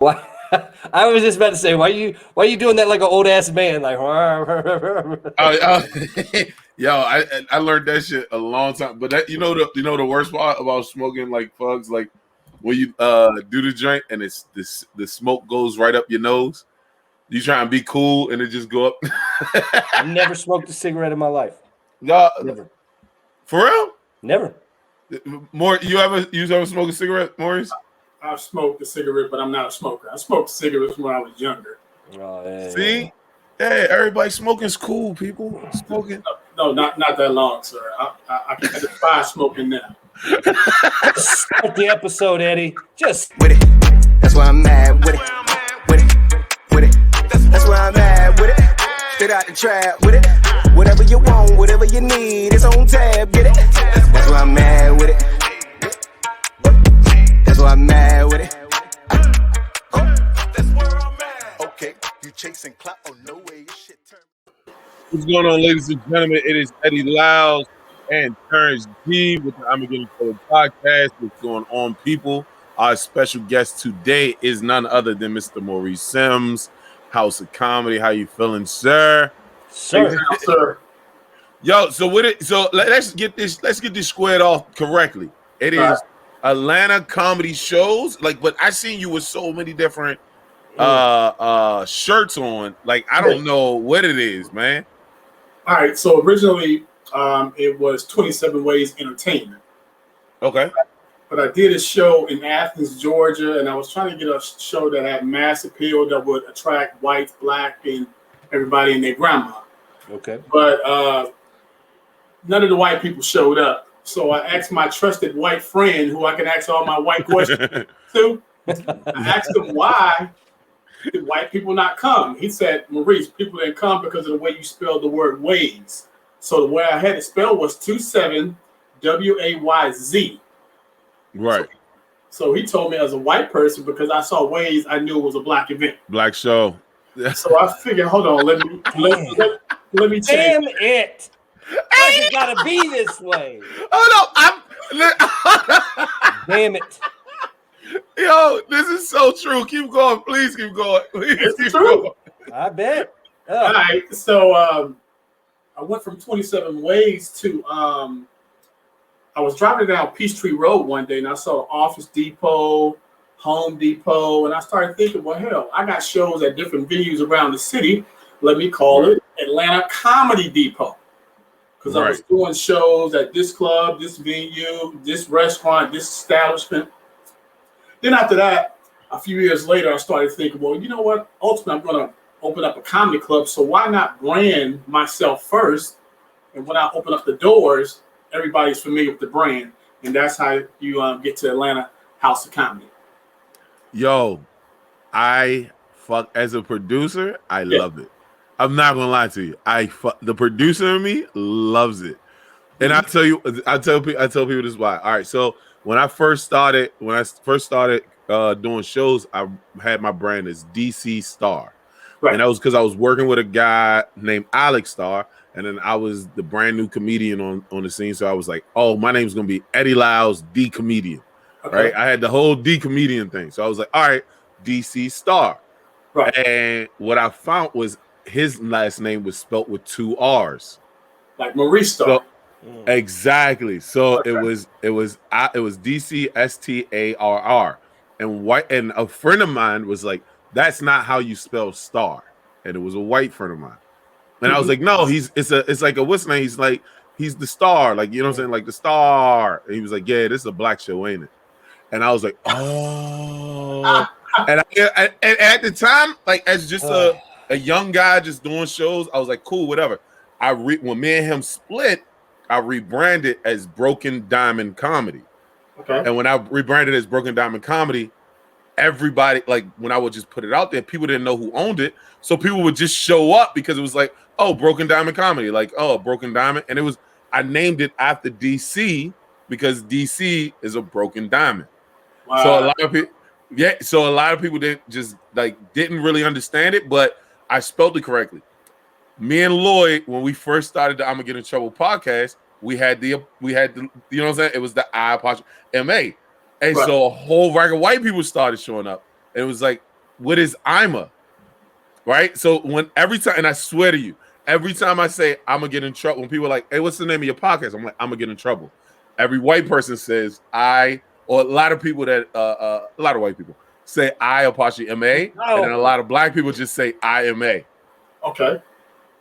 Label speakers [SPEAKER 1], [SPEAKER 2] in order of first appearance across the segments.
[SPEAKER 1] Why? I was just about to say, why you doing that like an old ass man? Like,
[SPEAKER 2] Uh, yo, I learned that shit a long time. But that the worst part about smoking like fugs, like when you do the joint and it's this the smoke goes right up your nose. You try and be cool and it just go up.
[SPEAKER 1] I never smoked a cigarette in my life.
[SPEAKER 2] No,
[SPEAKER 1] Never.
[SPEAKER 2] for real?
[SPEAKER 1] Never.
[SPEAKER 2] More you ever smoke a cigarette, Maurice?
[SPEAKER 3] I've smoked a cigarette, but I'm not a smoker. I smoked cigarettes when I was younger.
[SPEAKER 1] Oh, yeah.
[SPEAKER 2] See? Hey, everybody smoking's cool, people. Smoking.
[SPEAKER 3] No, not that long, sir. I despise smoking now.
[SPEAKER 1] Start the episode, Eddie. Just
[SPEAKER 4] with it. That's why I'm mad with it. With it. With it. That's why I'm mad with it. Straight out the trap with it. Whatever you want, whatever you need, it's on tab. Get it. That's why I'm mad with it. That's why I'm mad with it. That's where I'm at. Okay, you chasing clout? Oh no way, your shit turn.
[SPEAKER 2] What's going on, ladies and gentlemen? It is Eddie Liles and Terrance G with the I'm Getting Cold podcast. What's going on, people? Our special guest today is none other than Mr. Maurice Sims, House of Comedy. How you feeling, sir?
[SPEAKER 3] Sir.
[SPEAKER 2] Yo, let's get this squared off correctly. It is Atlanta comedy shows, but I seen you with so many different shirts on. Like, I don't know what it is, man.
[SPEAKER 3] All right, so originally it was 27 Ways Entertainment.
[SPEAKER 2] Okay.
[SPEAKER 3] But I did a show in Athens, Georgia, and I was trying to get a show that had mass appeal that would attract whites, black, and everybody and their grandma.
[SPEAKER 1] okay.
[SPEAKER 3] But none of the white people showed up. So I asked my trusted white friend, who I can ask all my white questions to, I asked him, why did white people not come? He said, Maurice, people didn't come because of the way you spelled the word ways. So the way I had it spelled was 27 WAYZ.
[SPEAKER 2] Right.
[SPEAKER 3] So he told me as a white person, because I saw Ways, I knew it was a black event.
[SPEAKER 2] Black show.
[SPEAKER 3] So I figured, hold on, let me change.
[SPEAKER 1] Damn it! Why's it gotta be this way?
[SPEAKER 2] Oh no,
[SPEAKER 1] Damn it!
[SPEAKER 2] Yo, this is so true. Keep going, please. Keep going. Please keep
[SPEAKER 3] true.
[SPEAKER 2] going.
[SPEAKER 1] I bet.
[SPEAKER 3] All right, so I went from 27 Ways to I was driving down Peachtree Road one day and I saw Office Depot, Home Depot, and I started thinking, well, hell, I got shows at different venues around the city. Let me call it Atlanta Comedy Depot. Because I was doing shows at this club, this venue, this restaurant, this establishment. Then after that, a few years later, I started thinking, well, you know what? Ultimately, I'm going to open up a comedy club. So why not brand myself first? And when I open up the doors, everybody's familiar with the brand. And that's how you get to Atlanta House of Comedy.
[SPEAKER 2] Yo, as a producer, I love it. I'm not gonna lie to you. The producer in me loves it, and I tell people this why. All right, so when I first started doing shows, I had my brand as DC Star, and that was because I was working with a guy named Alex Star, and then I was the brand new comedian on the scene. So I was like, oh, my name's gonna be Eddie Liles, D Comedian, right? I had the whole D Comedian thing, so I was like, all right, DC Star, right? And what I found was his last name was spelt with 2 R's,
[SPEAKER 3] like Maurice Star.
[SPEAKER 2] So, exactly. So it was DC STARR, and a friend of mine was like, "That's not how you spell star," and it was a white friend of mine, and I was like, "No, it's like a what's name? He's like he's the star, like you know what I'm saying, like the star." And he was like, "Yeah, this is a black show, ain't it?" And I was like, "Oh," and at the time, like as just a young guy just doing shows, I was like, cool, whatever. When me and him split, I rebranded as Broken Diamond Comedy. Okay. And when I rebranded as Broken Diamond Comedy, everybody, like when I would just put it out there, people didn't know who owned it. So people would just show up because it was like, oh, Broken Diamond Comedy, like, oh, Broken Diamond. And I named it after DC because DC is a broken diamond. Wow. So a lot of people didn't really understand it, but I spelled it correctly. Me and Lloyd, when we first started the I'ma Get in Trouble podcast, we had the you know what I'm saying? It was the I apostrophe MA. And so a whole rack of white people started showing up. And it was like, with his IMA, right? So every time, and I swear to you, every time I say I'm gonna get in trouble, when people are like, "Hey, what's the name of your podcast?" I'm like, "I'm gonna get in trouble." Every white person says or a lot of people that a lot of white people say I apostrophe MA, and then a lot of black people just say IMA.
[SPEAKER 3] Okay.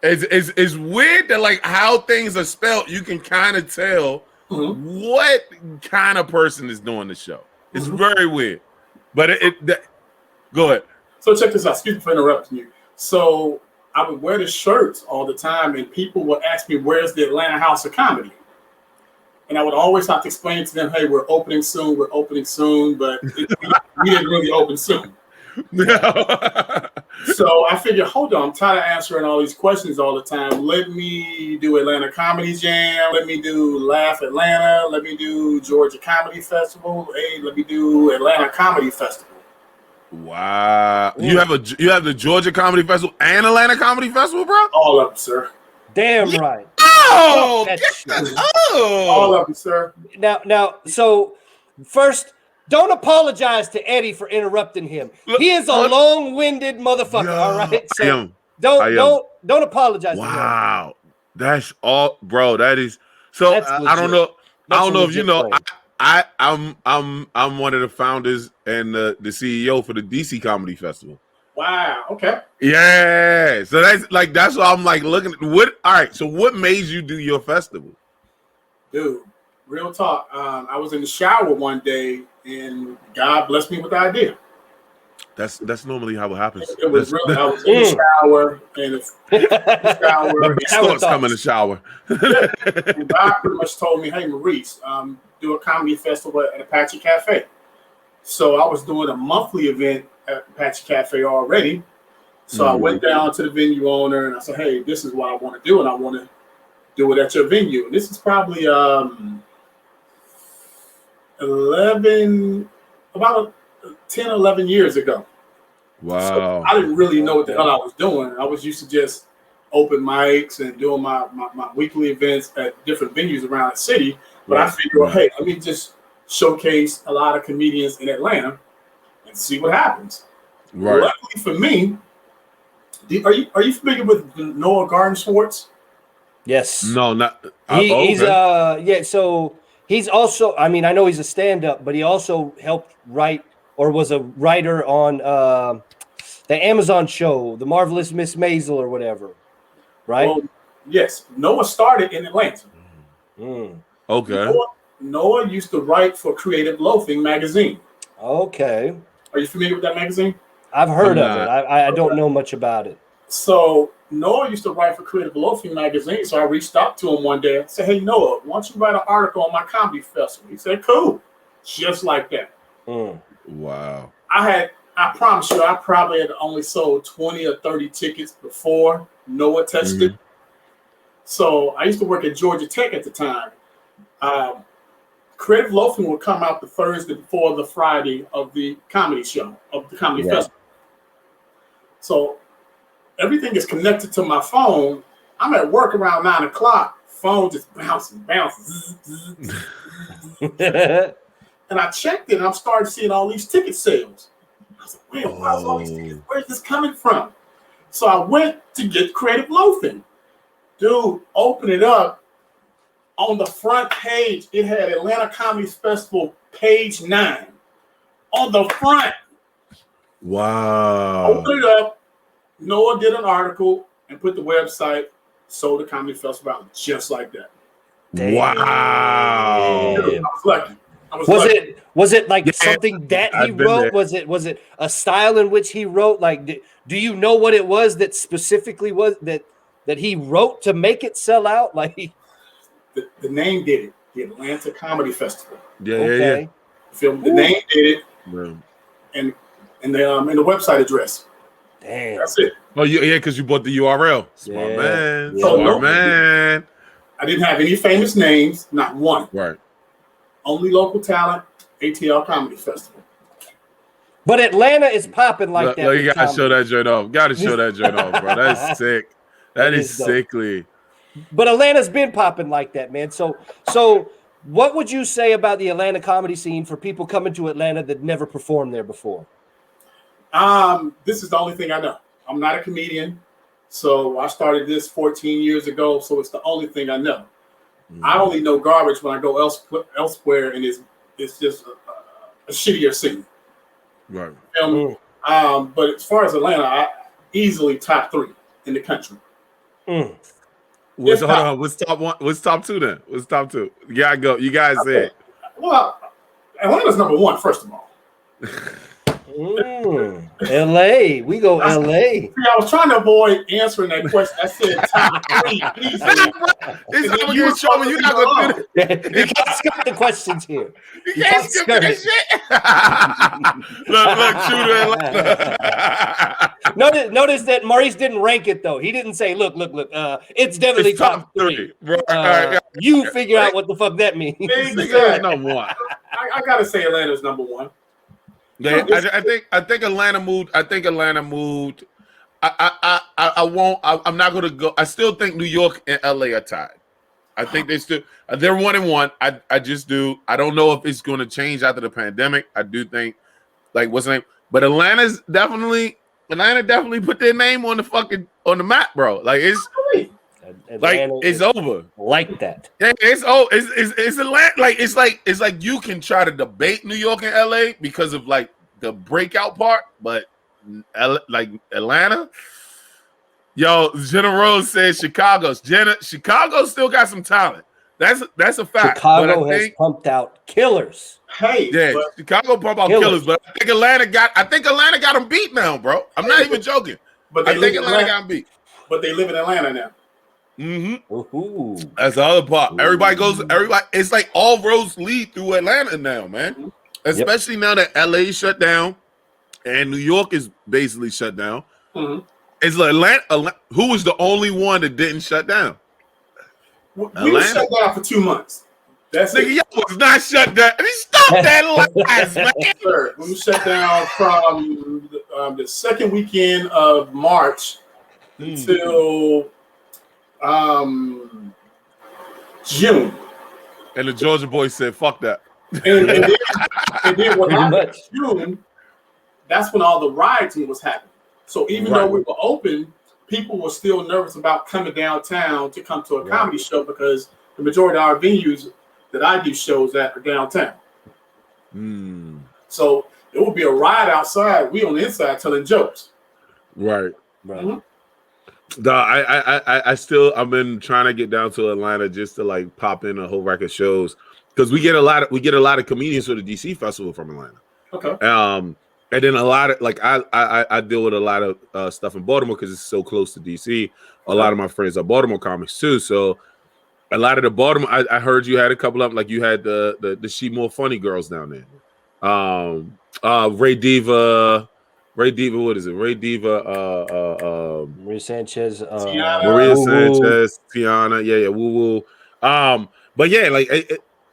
[SPEAKER 2] It's weird that like how things are spelled, you can kind of tell what kind of person is doing the show. It's very weird. But go ahead.
[SPEAKER 3] So check this out. Excuse me for interrupting you. So I would wear the shirts all the time, and people would ask me, "Where's the Atlanta House of Comedy?" And I would always have to explain to them, "Hey, we're opening soon. We're opening soon," but we didn't really open soon. So I figured, hold on, I'm tired of answering all these questions all the time. Let me do Atlanta Comedy Jam. Let me do Laugh Atlanta. Let me do Georgia Comedy Festival. Hey, let me do Atlanta Comedy Festival.
[SPEAKER 2] Wow. You have the Georgia Comedy Festival and Atlanta Comedy Festival, bro?
[SPEAKER 3] All of them, sir.
[SPEAKER 1] Damn right.
[SPEAKER 2] Oh,
[SPEAKER 3] all of them, sir.
[SPEAKER 1] Now, so first, don't apologize to Eddie for interrupting him. He is a long-winded motherfucker. All right, so don't apologize.
[SPEAKER 2] Wow, that's all, bro. That is so. I don't know. I don't know if you know. I'm one of the founders and the CEO for the DC Comedy Festival.
[SPEAKER 3] Wow. Okay.
[SPEAKER 2] Yeah. So that's why I'm like looking at what. All right. So what made you do your festival,
[SPEAKER 3] dude? Real talk. I was in the shower one day, and God blessed me with the idea.
[SPEAKER 2] That's normally how it happens.
[SPEAKER 3] It was real. I was in the shower, and the
[SPEAKER 2] thoughts come in the shower.
[SPEAKER 3] And God pretty much told me, "Hey, Maurice, do a comedy festival at Apache Cafe." So I was doing a monthly event at Apache Cafe already. So I went down to the venue owner, and I said, "Hey, this is what I want to do, and I want to do it at your venue." And this is probably about 10, 11 years ago.
[SPEAKER 2] Wow.
[SPEAKER 3] So I didn't really know what the hell I was doing. I was used to just open mics and doing my weekly events at different venues around the city. But I figured, hey, let me just showcase a lot of comedians in Atlanta and see what happens.
[SPEAKER 2] Right.
[SPEAKER 3] Luckily for me, are you familiar with Noah Garden Schwartz?
[SPEAKER 1] Yes.
[SPEAKER 2] No, not.
[SPEAKER 1] So he's also, I mean, I know he's a stand-up, but he also helped write or was a writer on the Amazon show, The Marvelous Miss Maisel or whatever, right?
[SPEAKER 3] Well, yes. Noah started in Atlanta.
[SPEAKER 2] Okay.
[SPEAKER 3] Noah used to write for Creative Loafing magazine.
[SPEAKER 1] Okay.
[SPEAKER 3] Are you familiar with that magazine?
[SPEAKER 1] I've heard of it. I don't know much about it.
[SPEAKER 3] So Noah used to write for Creative Loafing magazine. So I reached out to him one day and said, "Hey, Noah, why don't you write an article on my comedy festival?" He said, "Cool." Just like that.
[SPEAKER 2] Wow.
[SPEAKER 3] I promise you, I probably had only sold 20 or 30 tickets before Noah tested. So I used to work at Georgia Tech at the time. Creative Loafing would come out the Thursday before the Friday of the comedy show, of the comedy festival. So everything is connected to my phone. I'm at work around 9 o'clock. Phone just bouncing. And I checked it, and I'm starting seeing all these ticket sales. I was like, man, where's all these tickets? Where's this coming from? So I went to get Creative Loafing. Dude, open it up. On the front page, it had Atlanta Comedy Festival, page 9. On the front.
[SPEAKER 2] Wow.
[SPEAKER 3] Open it up. Noah did an article and put the website, sold the comedy festival out just like that.
[SPEAKER 2] Wow.
[SPEAKER 3] Dude, I was lucky.
[SPEAKER 1] Was it like something that he wrote? Was it a style in which he wrote? Like, do you know what it was that specifically was that he wrote to make it sell out? Like,
[SPEAKER 3] the name did it. The Atlanta Comedy Festival.
[SPEAKER 2] Yeah.
[SPEAKER 3] The name did it, and the website address.
[SPEAKER 1] Damn.
[SPEAKER 3] That's it.
[SPEAKER 2] Oh yeah, because you bought the URL. Smart man.
[SPEAKER 3] So
[SPEAKER 2] Smart man.
[SPEAKER 3] I didn't have any famous names, not one.
[SPEAKER 2] Right.
[SPEAKER 3] Only local talent, ATL Comedy Festival.
[SPEAKER 1] But Atlanta is popping like that.
[SPEAKER 2] You gotta show that joint off. Gotta show that joint off, bro. That's sick. That is sickly.
[SPEAKER 1] But Atlanta's been popping like that, man. So what would you say about the Atlanta comedy scene for people coming to Atlanta that never performed there before?
[SPEAKER 3] This is the only thing I know. I'm not a comedian, so I started this 14 years ago. So it's the only thing I know. I only know garbage when I go elsewhere, and it's just a shittier city.
[SPEAKER 2] Right.
[SPEAKER 3] But as far as Atlanta, I easily top 3 in the country.
[SPEAKER 2] Hold on. What's top 1? What's top 2 then? What's top 2? You gotta go. You guys say it.
[SPEAKER 3] Well, Atlanta's number 1, first of all.
[SPEAKER 1] LA, we go LA.
[SPEAKER 3] See, I was trying to avoid answering that question. I said top 3.
[SPEAKER 2] You're not gonna do
[SPEAKER 1] that. You can't skip the questions here.
[SPEAKER 2] You can't skip that shit. look, true to Atlanta.
[SPEAKER 1] Notice that Maurice didn't rank it though. He didn't say, look. It's definitely it's top 3. You figure out what the fuck that means.
[SPEAKER 3] Exactly.
[SPEAKER 2] Number 1.
[SPEAKER 3] I gotta say Atlanta's number 1.
[SPEAKER 2] Yeah, I think Atlanta moved. I'm not gonna go. I still think New York and LA are tied. I think they're 1-1. I just do. I don't know if it's gonna change after the pandemic. I do think what's the name? But Atlanta definitely put their name on the map, bro. It's over.
[SPEAKER 1] Like that.
[SPEAKER 2] Yeah, it's Atlanta. It's like you can try to debate New York and LA because of the breakout part, but Atlanta. Yo, Jenna Rose says Chicago still got some talent. That's a fact.
[SPEAKER 1] Chicago has pumped out killers.
[SPEAKER 3] Hey,
[SPEAKER 2] Chicago pumped out killers, but I think Atlanta got them beat now, bro. I'm not even joking.
[SPEAKER 3] But I think Atlanta got them beat. But they live in Atlanta now.
[SPEAKER 2] That's the other part. Everybody. It's like all roads lead through Atlanta now, man. Especially now that LA shut down and New York is basically shut down. It's like Atlanta. Who was the only one that didn't shut down?
[SPEAKER 3] We were shut down for 2 months. That's it.
[SPEAKER 2] Y'all was not shut down. Stop that lies, man.
[SPEAKER 3] Sir, we were shut down from the second weekend of March until June.
[SPEAKER 2] And the Georgia boys said, fuck that.
[SPEAKER 3] And then what happened in June, that's when all the rioting was happening. So even though we were open, people were still nervous about coming downtown to come to a comedy show because the majority of our venues that I do shows at are downtown. So it would be a riot outside. We on the inside telling jokes.
[SPEAKER 2] Right. I've been trying to get down to Atlanta just to pop in a whole rack of shows because we get a lot of comedians for the DC festival from Atlanta.
[SPEAKER 3] Okay.
[SPEAKER 2] And then a lot of I deal with a lot of stuff in Baltimore because it's so close to DC. A lot of my friends are Baltimore comics too. So a lot of the Baltimore, I heard you had a couple of them, you had the She More Funny girls down there. Ray Diva, what is it? Ray Diva,
[SPEAKER 1] Maria Sanchez,
[SPEAKER 2] Tiana, woo woo. But yeah,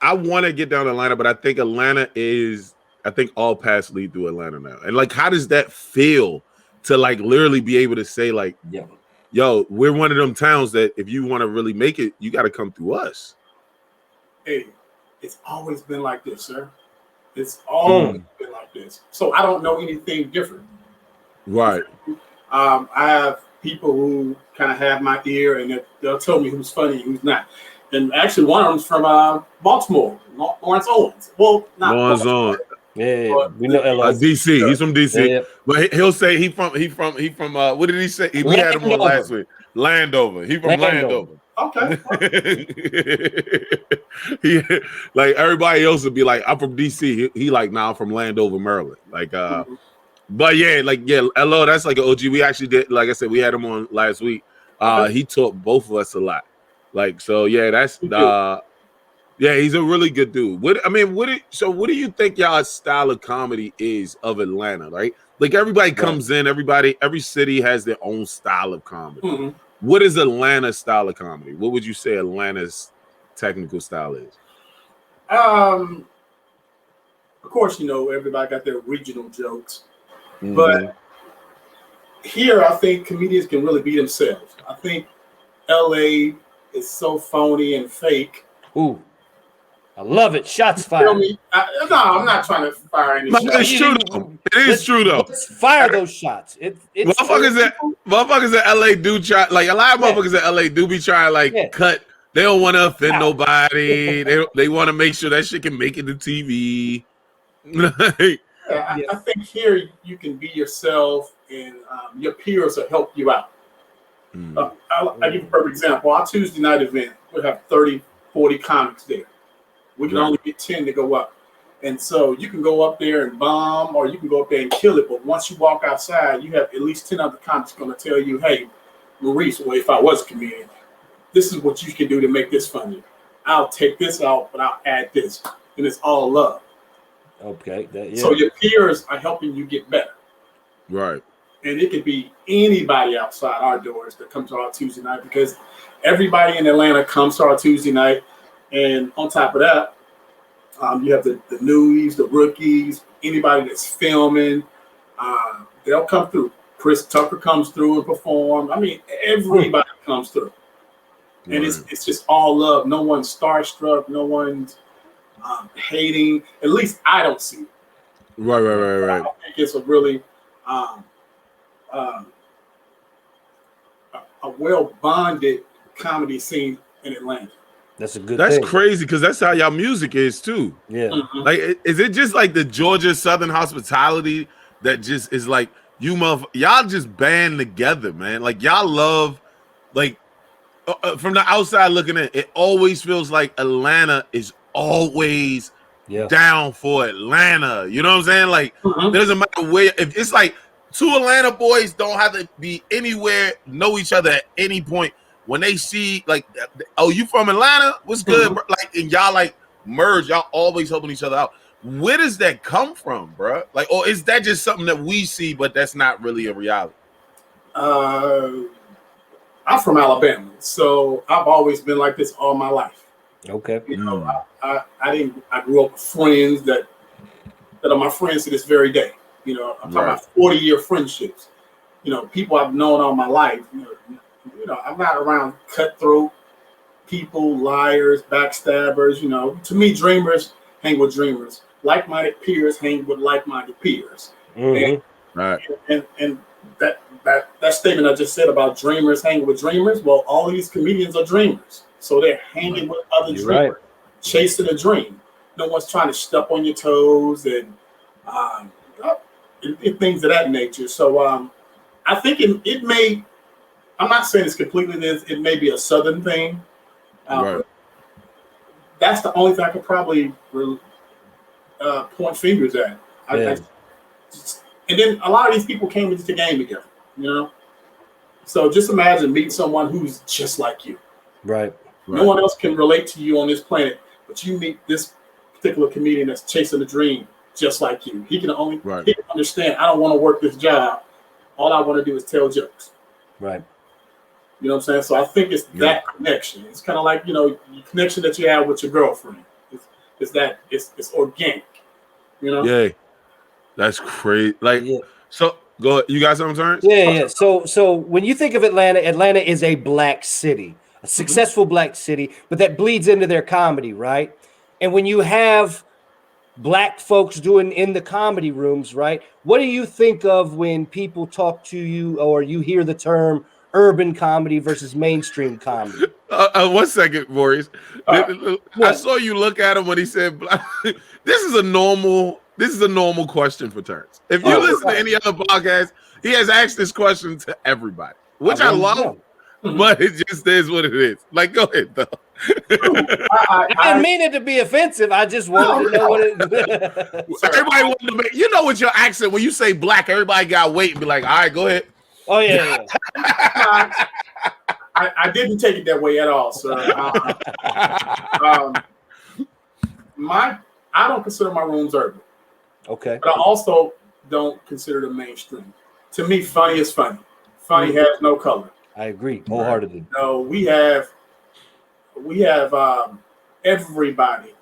[SPEAKER 2] I want to get down to Atlanta, but I think Atlanta is. I think all paths lead through Atlanta now. And how does that feel to literally be able to say yo, we're one of them towns that if you want to really make it, you got to come through us.
[SPEAKER 3] Hey, it's always been like this, sir. It's always been like this. So I don't know anything different.
[SPEAKER 2] Right.
[SPEAKER 3] I have people who kind of have my ear and they'll tell me who's funny, who's not. And actually one of them's from Baltimore, Lawrence Owens. Well, not
[SPEAKER 2] Lawrence Owens.
[SPEAKER 1] Yeah, we know
[SPEAKER 2] DC. He's from DC,
[SPEAKER 1] yeah.
[SPEAKER 2] But he'll say he from. What did he say? We had him on last week. Landover. He from Landover.
[SPEAKER 3] Okay.
[SPEAKER 2] He everybody else would be I'm from DC. He nah, I'm from Landover, Maryland. But yeah, LO, that's an OG. We actually did, like I said, we had him on last week. He taught both of us a lot. So yeah, that's yeah, he's a really good dude. What do you think y'all's style of comedy is of Atlanta, right? Everybody comes in, every city has their own style of comedy. What is Atlanta's style of comedy? What would you say Atlanta's technical style is?
[SPEAKER 3] Of course, everybody got their regional jokes. But here, I think comedians can really be themselves. I think LA is so phony and fake.
[SPEAKER 1] I love it. Shots
[SPEAKER 3] Feel
[SPEAKER 1] fired.
[SPEAKER 3] me? No, I'm not trying to fire any shots.
[SPEAKER 2] It's true though. It is true though.
[SPEAKER 1] Let's fire those shots.
[SPEAKER 2] Motherfuckers at LA do try, like a lot of motherfuckers at LA do be trying like cut. They don't want to offend nobody. They want to make sure that shit can make it to TV.
[SPEAKER 3] I think here you can be yourself, and your peers will help you out. I'll give you a perfect example. Our Tuesday night event, we'll have 30, 40 comics there. We can only get 10 to go up. And so you can go up there and bomb, or you can go up there and kill it. But once you walk outside, you have at least 10 other comics going to tell you, hey, Maurice, well, if I was a comedian, this is what you can do to make this funny. I'll take this out, but I'll add this. And it's all love.
[SPEAKER 1] Okay.
[SPEAKER 3] So your peers are helping you get better.
[SPEAKER 2] Right.
[SPEAKER 3] And it could be anybody outside our doors that come to our Tuesday night, because everybody in Atlanta comes to our Tuesday night. And on top of that, you have the newies, the rookies, anybody that's filming, they'll come through. Chris Tucker comes through and perform. I mean, everybody comes through. And it's just all love. No one's starstruck. No one's hating. At least I don't see it.
[SPEAKER 2] Right.
[SPEAKER 3] I think it's a really a well-bonded comedy scene in Atlanta.
[SPEAKER 1] That's a good
[SPEAKER 2] That's
[SPEAKER 1] thing.
[SPEAKER 2] crazy, because that's how y'all music is too.
[SPEAKER 1] Yeah.
[SPEAKER 2] Like, is it just like the Georgia Southern hospitality that just is like, y'all just band together, man? Like, y'all love, like, from the outside looking in, it always feels like Atlanta is always down for Atlanta. You know what I'm saying? Like, it doesn't matter where. If it's like two Atlanta boys don't have to be anywhere, know each other at any point. When they see, like, oh, you from Atlanta? What's good? Like, and y'all like merge. Y'all always helping each other out. Where does that come from, bro? Like, or is that just something that we see, but that's not really a reality?
[SPEAKER 3] I'm from Alabama, so I've always been like this all my life.
[SPEAKER 1] Okay.
[SPEAKER 3] You know, I grew up with friends that are my friends to this very day. You know, I'm talking about 40-year friendships. You know, people I've known all my life. You know, I'm not around cutthroat people, liars, backstabbers. You know, to me, dreamers hang with dreamers. Like-minded peers hang with like-minded peers. And that statement I just said about dreamers hanging with dreamers, well, all these comedians are dreamers. So they're hanging with other dreamers, chasing a dream. No one's trying to step on your toes and things of that nature. So I think it may, I'm not saying it's completely this, it may be a Southern thing. That's the only thing I could probably point fingers at. And then a lot of these people came into the game together, you know? So just imagine meeting someone who's just like you.
[SPEAKER 1] Right.
[SPEAKER 3] No one else can relate to you on this planet, but you meet this particular comedian that's chasing a dream just like you. He can only he can understand, I don't want to work this job. All I want to do is tell jokes.
[SPEAKER 1] Right.
[SPEAKER 3] You know what I'm saying? So I think it's that connection. It's kind of like, you know, the connection that you have with your girlfriend. It's organic. You know?
[SPEAKER 2] Yeah. That's crazy. Like, so go ahead. You got something, Terrance?
[SPEAKER 1] Yeah. So when you think of Atlanta, Atlanta is a black city, a successful black city, but that bleeds into their comedy, right? And when you have black folks doing in the comedy rooms, right? What do you think of when people talk to you or you hear the term urban comedy versus mainstream comedy?
[SPEAKER 2] 1 second, Maurice. I saw you look at him when he said black. This is a normal question for Terrance. If you listen to any other podcast, he has asked this question to everybody, which I love, but it just is what it is. Like, go ahead, though.
[SPEAKER 1] I didn't mean it to be offensive. I just wanted to know what it
[SPEAKER 2] everybody wanted to make, you know, with your accent, when you say black, everybody got to wait and be like, all right, go ahead.
[SPEAKER 1] Oh, yeah.
[SPEAKER 3] I didn't take it that way at all, sir. I don't consider my rooms urban.
[SPEAKER 1] Okay.
[SPEAKER 3] But I also don't consider them mainstream. To me, funny is funny. Funny has no color.
[SPEAKER 1] I agree wholeheartedly.
[SPEAKER 3] No, we have everybody.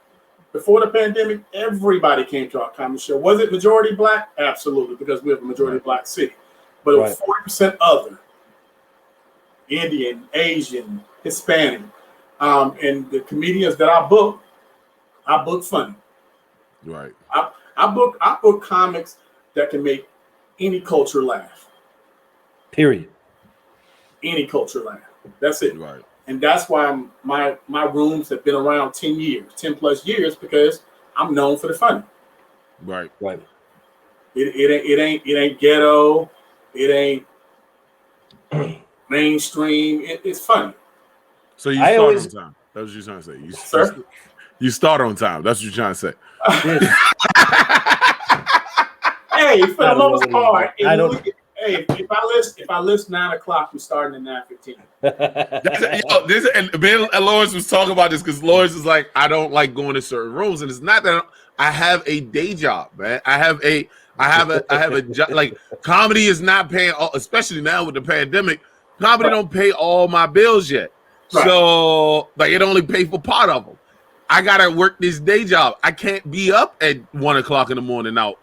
[SPEAKER 3] Before the pandemic, everybody came to our comedy show. Was it majority black? Absolutely, because we have a majority black city. But it was 40% other. Indian, Asian, Hispanic. And the comedians that I book I book funny.
[SPEAKER 2] Right.
[SPEAKER 3] I book comics that can make any culture laugh.
[SPEAKER 1] Period.
[SPEAKER 3] Any culture laugh. That's it.
[SPEAKER 2] Right.
[SPEAKER 3] And that's why my rooms have been around 10 plus years, because I'm known for the funny.
[SPEAKER 2] Right.
[SPEAKER 1] Right.
[SPEAKER 3] It ain't ghetto. It ain't mainstream. It's funny.
[SPEAKER 2] So you start on time. That's what you're trying to say.
[SPEAKER 3] Sir?
[SPEAKER 2] You start on time. That's what you're trying to say.
[SPEAKER 3] Hey, for the most part, if I list 9 o'clock, we're starting at 9:15.
[SPEAKER 2] And Ben and Lawrence was talking about this because Lawrence is like, I don't like going to certain rooms, and it's not that I have a day job, man. I have a job. Like, comedy is not paying, especially now with the pandemic. Comedy don't pay all my bills yet, so like it only pay for part of them. I gotta work this day job. I can't be up at 1 o'clock in the morning out.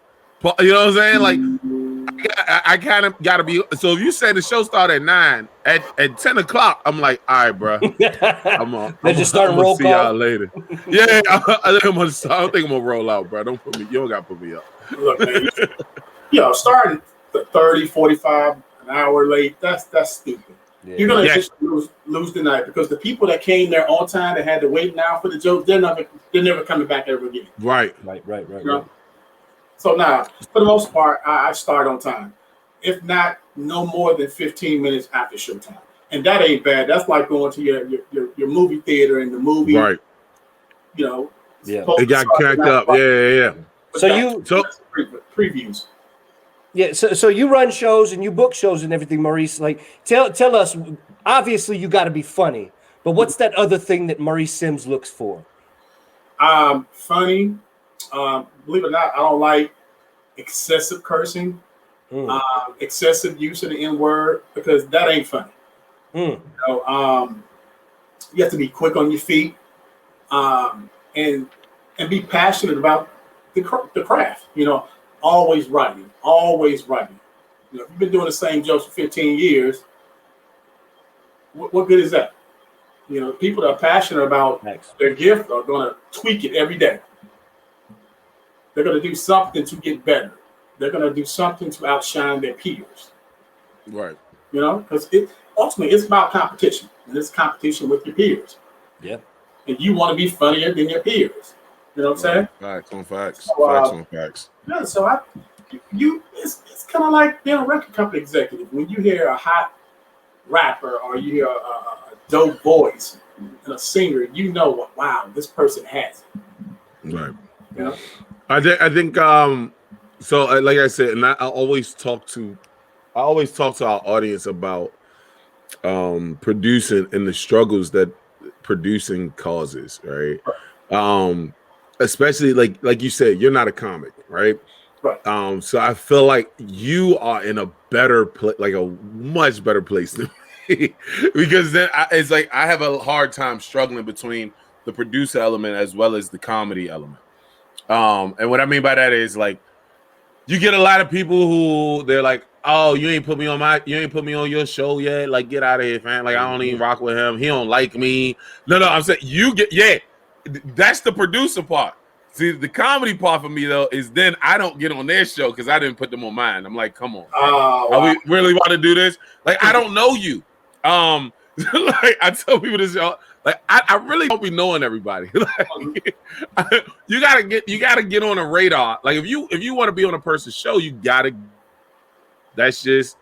[SPEAKER 2] You know what I'm saying? Like, I kind of gotta be. So if you say the show start at 9, at 10 o'clock, I'm like, all right, bro. I'm
[SPEAKER 1] just start roll
[SPEAKER 2] see
[SPEAKER 1] call.
[SPEAKER 2] y'all later. Yeah, I don't think I'm gonna roll out, bro. Don't put me. You don't gotta put me up.
[SPEAKER 3] Look, man, starting 30, 45, an hour late. That's stupid. Yeah. You're gonna just lose the night, because the people that came there on time, that had to wait now for the joke, they're never coming back ever again.
[SPEAKER 2] Right.
[SPEAKER 3] You know? So now, for the most part, I start on time. If not, no more than 15 minutes after showtime, and that ain't bad. That's like going to your movie theater, and the movie,
[SPEAKER 2] right?
[SPEAKER 3] You know,
[SPEAKER 2] it got cranked up. Yeah.
[SPEAKER 3] So previews.
[SPEAKER 1] Yeah, so you run shows and you book shows and everything, Maurice. Like, tell us. Obviously, you got to be funny, but what's that other thing that Maurice Sims looks for?
[SPEAKER 3] Funny. Believe it or not, I don't like excessive cursing, excessive use of the N-word, because that ain't funny. You know, you have to be quick on your feet, and be passionate about the craft. You know, always writing. You know, if you've been doing the same jokes for 15 years, what good is that? You know, people that are passionate about their gift are going to tweak it every day. They're going to do something to get better. They're going to do something to outshine their peers.
[SPEAKER 2] Right.
[SPEAKER 3] You know, because ultimately it's about competition, and it's competition with your peers.
[SPEAKER 1] Yeah.
[SPEAKER 3] And you want to be funnier than your peers. You know what I'm saying?
[SPEAKER 2] Facts on facts.
[SPEAKER 3] So,
[SPEAKER 2] facts on facts.
[SPEAKER 3] Yeah. So it's kind of like being a record company executive. When you hear a hot rapper, or you hear a dope voice and a singer, you know, wow, this person has it.
[SPEAKER 2] Right.
[SPEAKER 3] You know.
[SPEAKER 2] I think so like I said, and I always talk to our audience about producing and the struggles that producing causes, right? Especially like you said, you're not a comic, right?
[SPEAKER 3] Right.
[SPEAKER 2] So I feel like you are in a better place, like a much better place than me, because then it's like I have a hard time struggling between the producer element as well as the comedy element. And what I mean by that is, like, you get a lot of people who they're like, oh, you ain't put me on your show yet. Like, get out of here, fam. Like, I don't even rock with him. He don't like me. No, I'm saying that's the producer part. See, the comedy part for me though is then I don't get on their show because I didn't put them on mine. I'm like, come on, are we really want to do this? Like, I don't know you. Like, I tell people this, y'all. Like, I really don't be knowing everybody. Like, you gotta get on a radar. Like, if you want to be on a person's show, you gotta. That's just.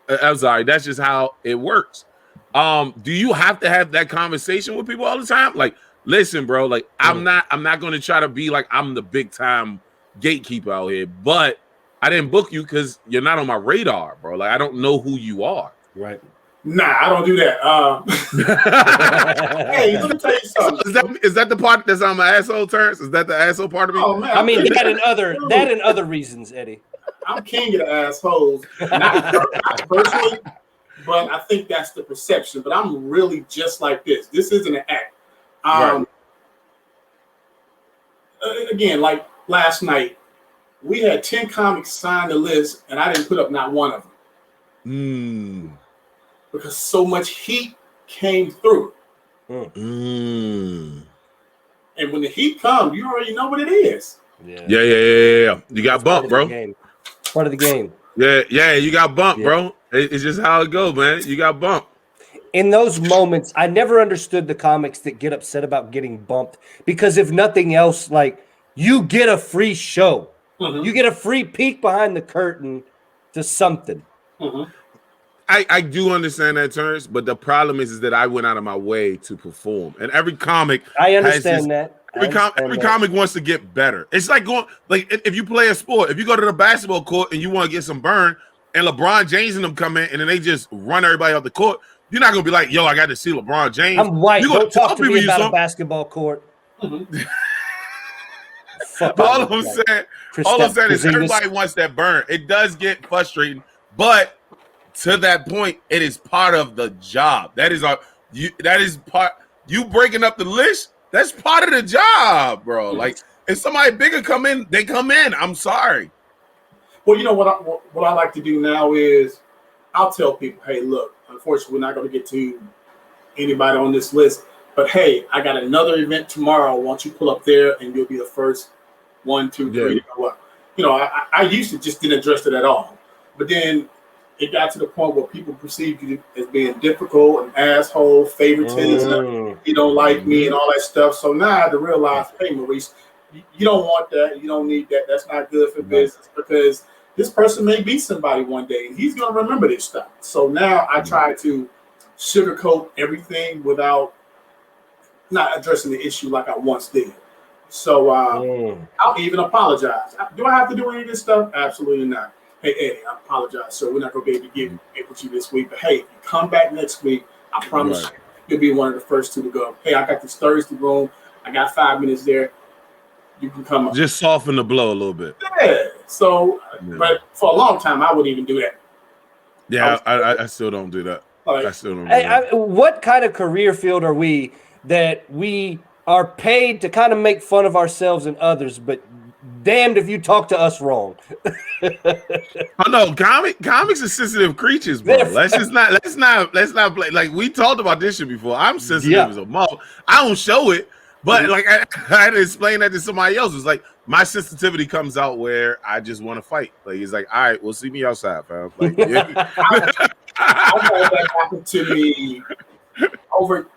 [SPEAKER 2] I'm sorry. That's just how it works. Do you have to have that conversation with people all the time? Like, listen, bro. Like, I'm not going to try to be like I'm the big time gatekeeper out here, but I didn't book you because you're not on my radar, bro. Like, I don't know who you are.
[SPEAKER 1] Right.
[SPEAKER 3] Nah, I don't do that. Hey, let me tell you something.
[SPEAKER 2] Is that the part that's on my asshole, Terrance? Is that the asshole part of me?
[SPEAKER 3] Oh, man,
[SPEAKER 1] I mean, that and other reasons, Eddie.
[SPEAKER 3] I'm king of the assholes, not personally, but I think that's the perception. But I'm really just like this. This isn't an act.
[SPEAKER 2] Right.
[SPEAKER 3] Again, like last night, we had 10 comics sign the list, and I didn't put up not one of them. Because so much heat came through. And And when the heat comes, you already know what it is.
[SPEAKER 2] Yeah. You got bumped, bro.
[SPEAKER 1] Part of the game.
[SPEAKER 2] Yeah, you got bumped, bro. It's just how it goes, man. You got bumped.
[SPEAKER 1] In those moments, I never understood the comics that get upset about getting bumped because if nothing else, like you get a free show. Mm-hmm. You get a free peek behind the curtain to something.
[SPEAKER 3] Mm-hmm.
[SPEAKER 2] I do understand that, Terrance, but the problem is that I went out of my way to perform. And every comic
[SPEAKER 1] I understand that.
[SPEAKER 2] Every comic wants to get better. It's like going, like if you play a sport, if you go to the basketball court and you want to get some burn, and LeBron James and them come in and then they just run everybody off the court, you're not gonna be like, yo, I got to see LeBron James.
[SPEAKER 1] I'm white. Don't talk to me about a basketball court.
[SPEAKER 3] Mm-hmm.
[SPEAKER 2] all I'm saying is everybody wants that burn. It does get frustrating, but to that point, it is part of the job. That is part. You breaking up the list. That's part of the job, bro. Like if somebody bigger come in, they come in. I'm sorry.
[SPEAKER 3] Well, you know what I like to do now is I'll tell people, hey, look, unfortunately, we're not going to get to anybody on this list, but hey, I got another event tomorrow. Why don't you pull up there and you'll be the first 1, 2, 3. You know what? You know, I used to just didn't address it at all, but then it got to the point where people perceived you as being difficult, an asshole, favoritism, you don't like me and all that stuff. So now I had to realize, hey, Maurice, you don't want that. You don't need that. That's not good for business because this person may be somebody one day and he's going to remember this stuff. So now I try to sugarcoat everything without not addressing the issue like I once did. So I'll even apologize. Do I have to do any of this stuff? Absolutely not. Hey, Eddie, I apologize, sir. We're not going to be able to get with you this week. But, hey, if you come back next week, I promise you'll be one of the first two to go. Hey, I got this Thursday room. I got 5 minutes there. You can come up.
[SPEAKER 2] Just soften the blow a little bit.
[SPEAKER 3] Yeah. So, but for a long time, I wouldn't even do that.
[SPEAKER 2] Yeah, I still don't do that. Like, I still don't do that.
[SPEAKER 1] What kind of career field are we that we are paid to kind of make fun of ourselves and others, but damned if you talk to us wrong.
[SPEAKER 2] Oh no, comics are sensitive creatures, bro. Let's not play. Like we talked about this shit before. I'm sensitive as a mother. I don't show it, but like I had to explain that to somebody else. It's like my sensitivity comes out where I just want to fight. Like it's like, all right, well, see me outside, fam. Like, yeah.
[SPEAKER 3] I've had that happen to me over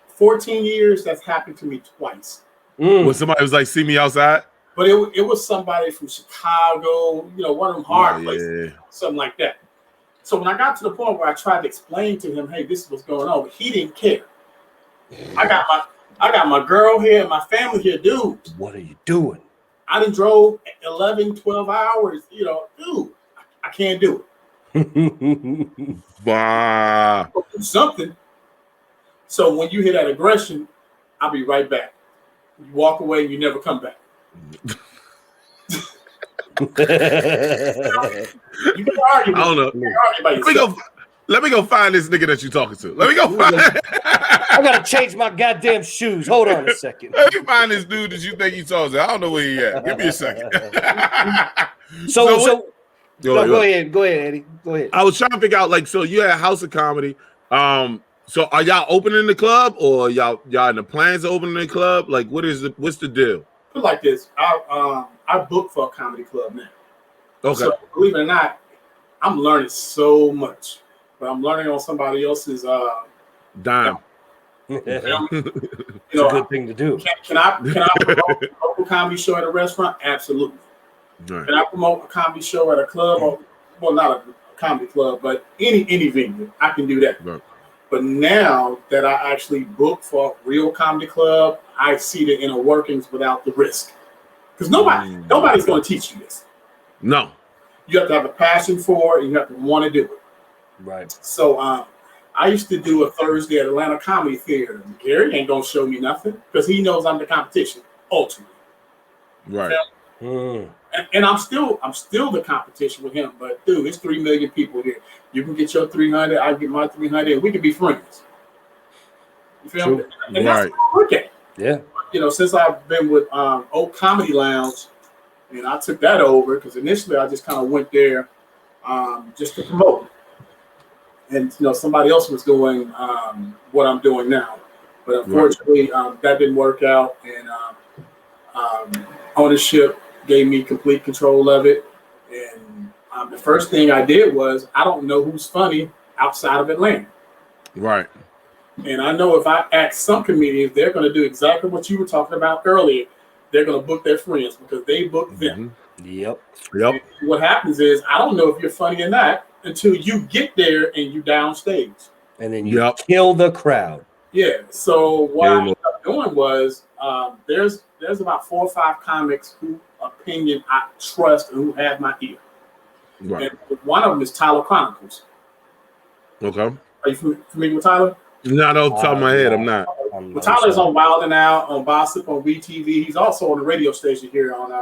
[SPEAKER 3] 14 years. That's happened to me twice.
[SPEAKER 2] When somebody was like, see me outside.
[SPEAKER 3] But it was somebody from Chicago, you know, one of them hard places, something like that. So when I got to the point where I tried to explain to him, hey, this is what's going on, but he didn't care. I got my girl here and my family here, dude.
[SPEAKER 1] What are you doing?
[SPEAKER 3] I done drove 11, 12 hours, you know, dude, I can't do it.
[SPEAKER 2] Wow.
[SPEAKER 3] Do something. So when you hear that aggression, I'll be right back. You walk away and you never come back. You can argue.
[SPEAKER 2] I don't know. Let me go find this nigga that you're talking to. Let me go find.
[SPEAKER 1] I gotta change my goddamn shoes. Hold on a second.
[SPEAKER 2] Let me find this dude that you think you talking to. I don't know where he at. Give me a second.
[SPEAKER 1] So go ahead, Eddie. Go ahead.
[SPEAKER 2] I was trying to figure out, like, so you had House of Comedy. So are y'all opening the club, or y'all in the plans of opening the club? Like, what's the deal?
[SPEAKER 3] Put like this, I book for a comedy club now.
[SPEAKER 2] Okay.
[SPEAKER 3] So believe it or not, I'm learning so much, but I'm learning on somebody else's
[SPEAKER 2] dime.
[SPEAKER 1] It's a good thing to do.
[SPEAKER 3] Can I promote a local comedy show at a restaurant? Absolutely. Right. Can I promote a comedy show at a club? Or, well, not a comedy club, but any venue, I can do that. Right. But now that I actually book for a real comedy club, I see the inner workings without the risk. Because nobody's going to teach you this.
[SPEAKER 2] No.
[SPEAKER 3] You have to have a passion for it. And you have to want to do it.
[SPEAKER 1] Right.
[SPEAKER 3] So I used to do a Thursday at Atlanta Comedy Theater. Gary ain't going to show me nothing because he knows I'm the competition, ultimately.
[SPEAKER 2] Right.
[SPEAKER 3] And I'm still the competition with him. But, dude, it's 3 million people here. You can get your 300, I get my 300, and we can be friends. You feel me? And that's what I look at.
[SPEAKER 1] Yeah.
[SPEAKER 3] You know, since I've been with Oak Comedy Lounge, and I took that over because initially I just kind of went there just to promote. And, you know, somebody else was doing what I'm doing now. But unfortunately, that didn't work out, and ownership gave me complete control of it. And the first thing I did was, I don't know who's funny outside of Atlanta.
[SPEAKER 2] Right.
[SPEAKER 3] And I know if I ask some comedians, they're going to do exactly what you were talking about earlier. They're going to book their friends because they book them.
[SPEAKER 1] Yep.
[SPEAKER 3] And what happens is, I don't know if you're funny or not until you get there and you downstage.
[SPEAKER 1] And then you kill the crowd.
[SPEAKER 3] Yeah. So what I ended up doing was, there's about 4 or 5 comics whose opinion I trust and who have my ear.
[SPEAKER 2] Right.
[SPEAKER 3] And one of them is Tyler Chronicles.
[SPEAKER 2] Okay.
[SPEAKER 3] Are you familiar with Tyler?
[SPEAKER 2] Not off the top of my head, I'm not.
[SPEAKER 3] Well, Tyler's on Wild and Out, on Gossip, on VTV. He's also on the radio station here on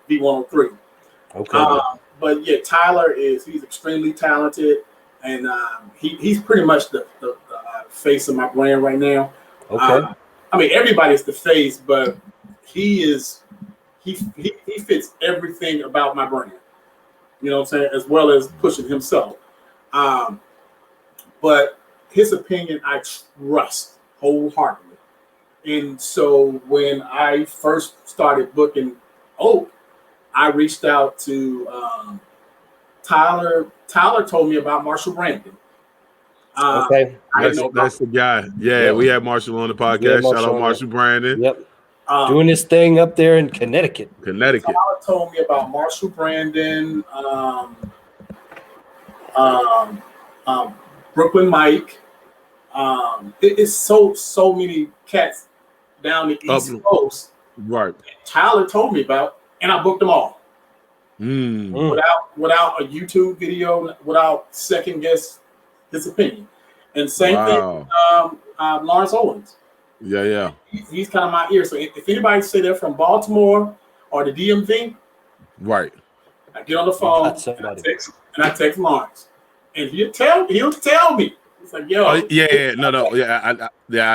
[SPEAKER 3] V103.
[SPEAKER 1] Okay.
[SPEAKER 3] But yeah, Tyler he's extremely talented, and he's pretty much the face of my brand right now.
[SPEAKER 1] Okay.
[SPEAKER 3] I mean, everybody's the face, but he fits everything about my brand. You know what I'm saying? As well as pushing himself. But his opinion I trust wholeheartedly. And so when I first started booking Oak, I reached out to Tyler. Tyler told me about Marshall Brandon.
[SPEAKER 1] Okay.
[SPEAKER 2] That's the guy. Yeah, we had Marshall on the podcast. Shout out Marshall Brandon.
[SPEAKER 1] Yep. Doing his thing up there in Connecticut.
[SPEAKER 3] Tyler told me about Marshall Brandon, Brooklyn Mike. It's so many cats down the East Coast.
[SPEAKER 2] Right.
[SPEAKER 3] Tyler told me about, and I booked them all. Without a YouTube video, without second guess his opinion. And same thing with Lawrence Owens.
[SPEAKER 2] Yeah.
[SPEAKER 3] He's kind of my ear. So if anybody say they're from Baltimore or the DMV,
[SPEAKER 2] right,
[SPEAKER 3] I get on the phone and I text Lawrence, and he'll tell me. It's like, yo,
[SPEAKER 2] I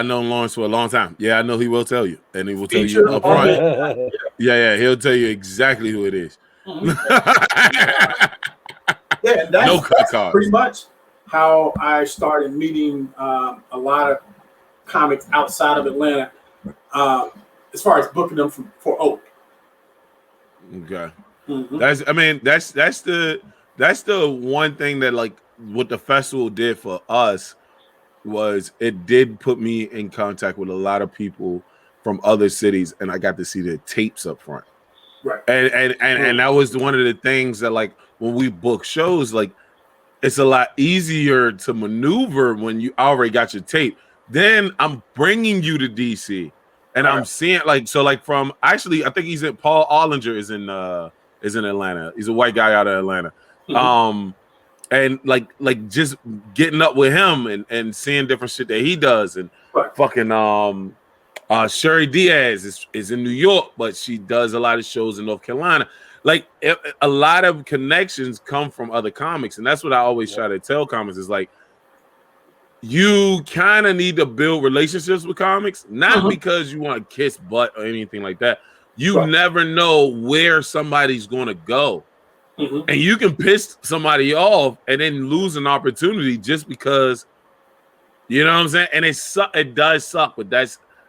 [SPEAKER 2] know Lawrence for a long time. Yeah, I know he will tell you, and he will tell you up front. Yeah, he'll tell you exactly who it is.
[SPEAKER 3] That's pretty much how I started meeting a lot of comics outside of Atlanta, as far as booking them for Oak.
[SPEAKER 2] Okay, that's the one thing that, like, what the festival did for us was it did put me in contact with a lot of people from other cities, and I got to see their tapes up front.
[SPEAKER 3] Right.
[SPEAKER 2] And that was one of the things that, like, when we book shows, like, it's a lot easier to maneuver when you already got your tape. Then I'm bringing you to DC, and I'm seeing, like, so, like, from actually, I think he's in Paul Ollinger is in Atlanta. He's a white guy out of Atlanta. And like just getting up with him and seeing different shit that he does, and fucking Sherry Diaz is in New York, but she does a lot of shows in North Carolina. Like, a lot of connections come from other comics, and that's what I always try to tell comics is, like, you kind of need to build relationships with comics, not because you want to kiss butt or anything like that. You never know where somebody's going to go. And you can piss somebody off and then lose an opportunity just because, you know what I'm saying? And it does suck, but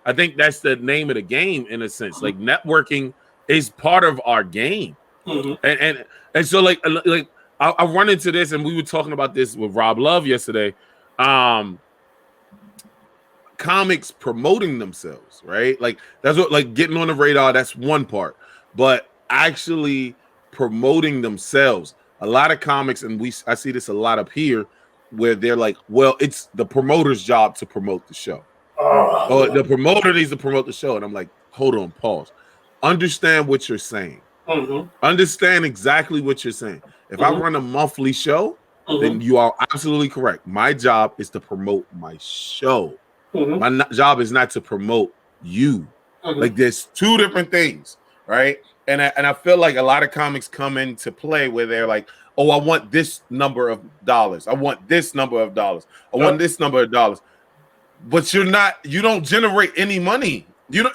[SPEAKER 2] I think that's the name of the game in a sense. Like, networking is part of our game. And so like I run into this, and we were talking about this with Rob Love yesterday. Comics promoting themselves, right? Like, that's what, like, getting on the radar, that's one part. But actually promoting themselves, a lot of comics, and I see this a lot up here, where they're like, well, it's the promoter's job to promote the show. The promoter needs to promote the show. And I'm like, hold on, pause. Understand what you're saying. Understand exactly what you're saying. If I run a monthly show, then you are absolutely correct. My job is to promote my show. My job is not to promote you. Like, there's two different things, right? And I feel like a lot of comics come into play where they're like, oh, I want this number of dollars. I want this number of dollars. I want this number of dollars. But you don't generate any money. You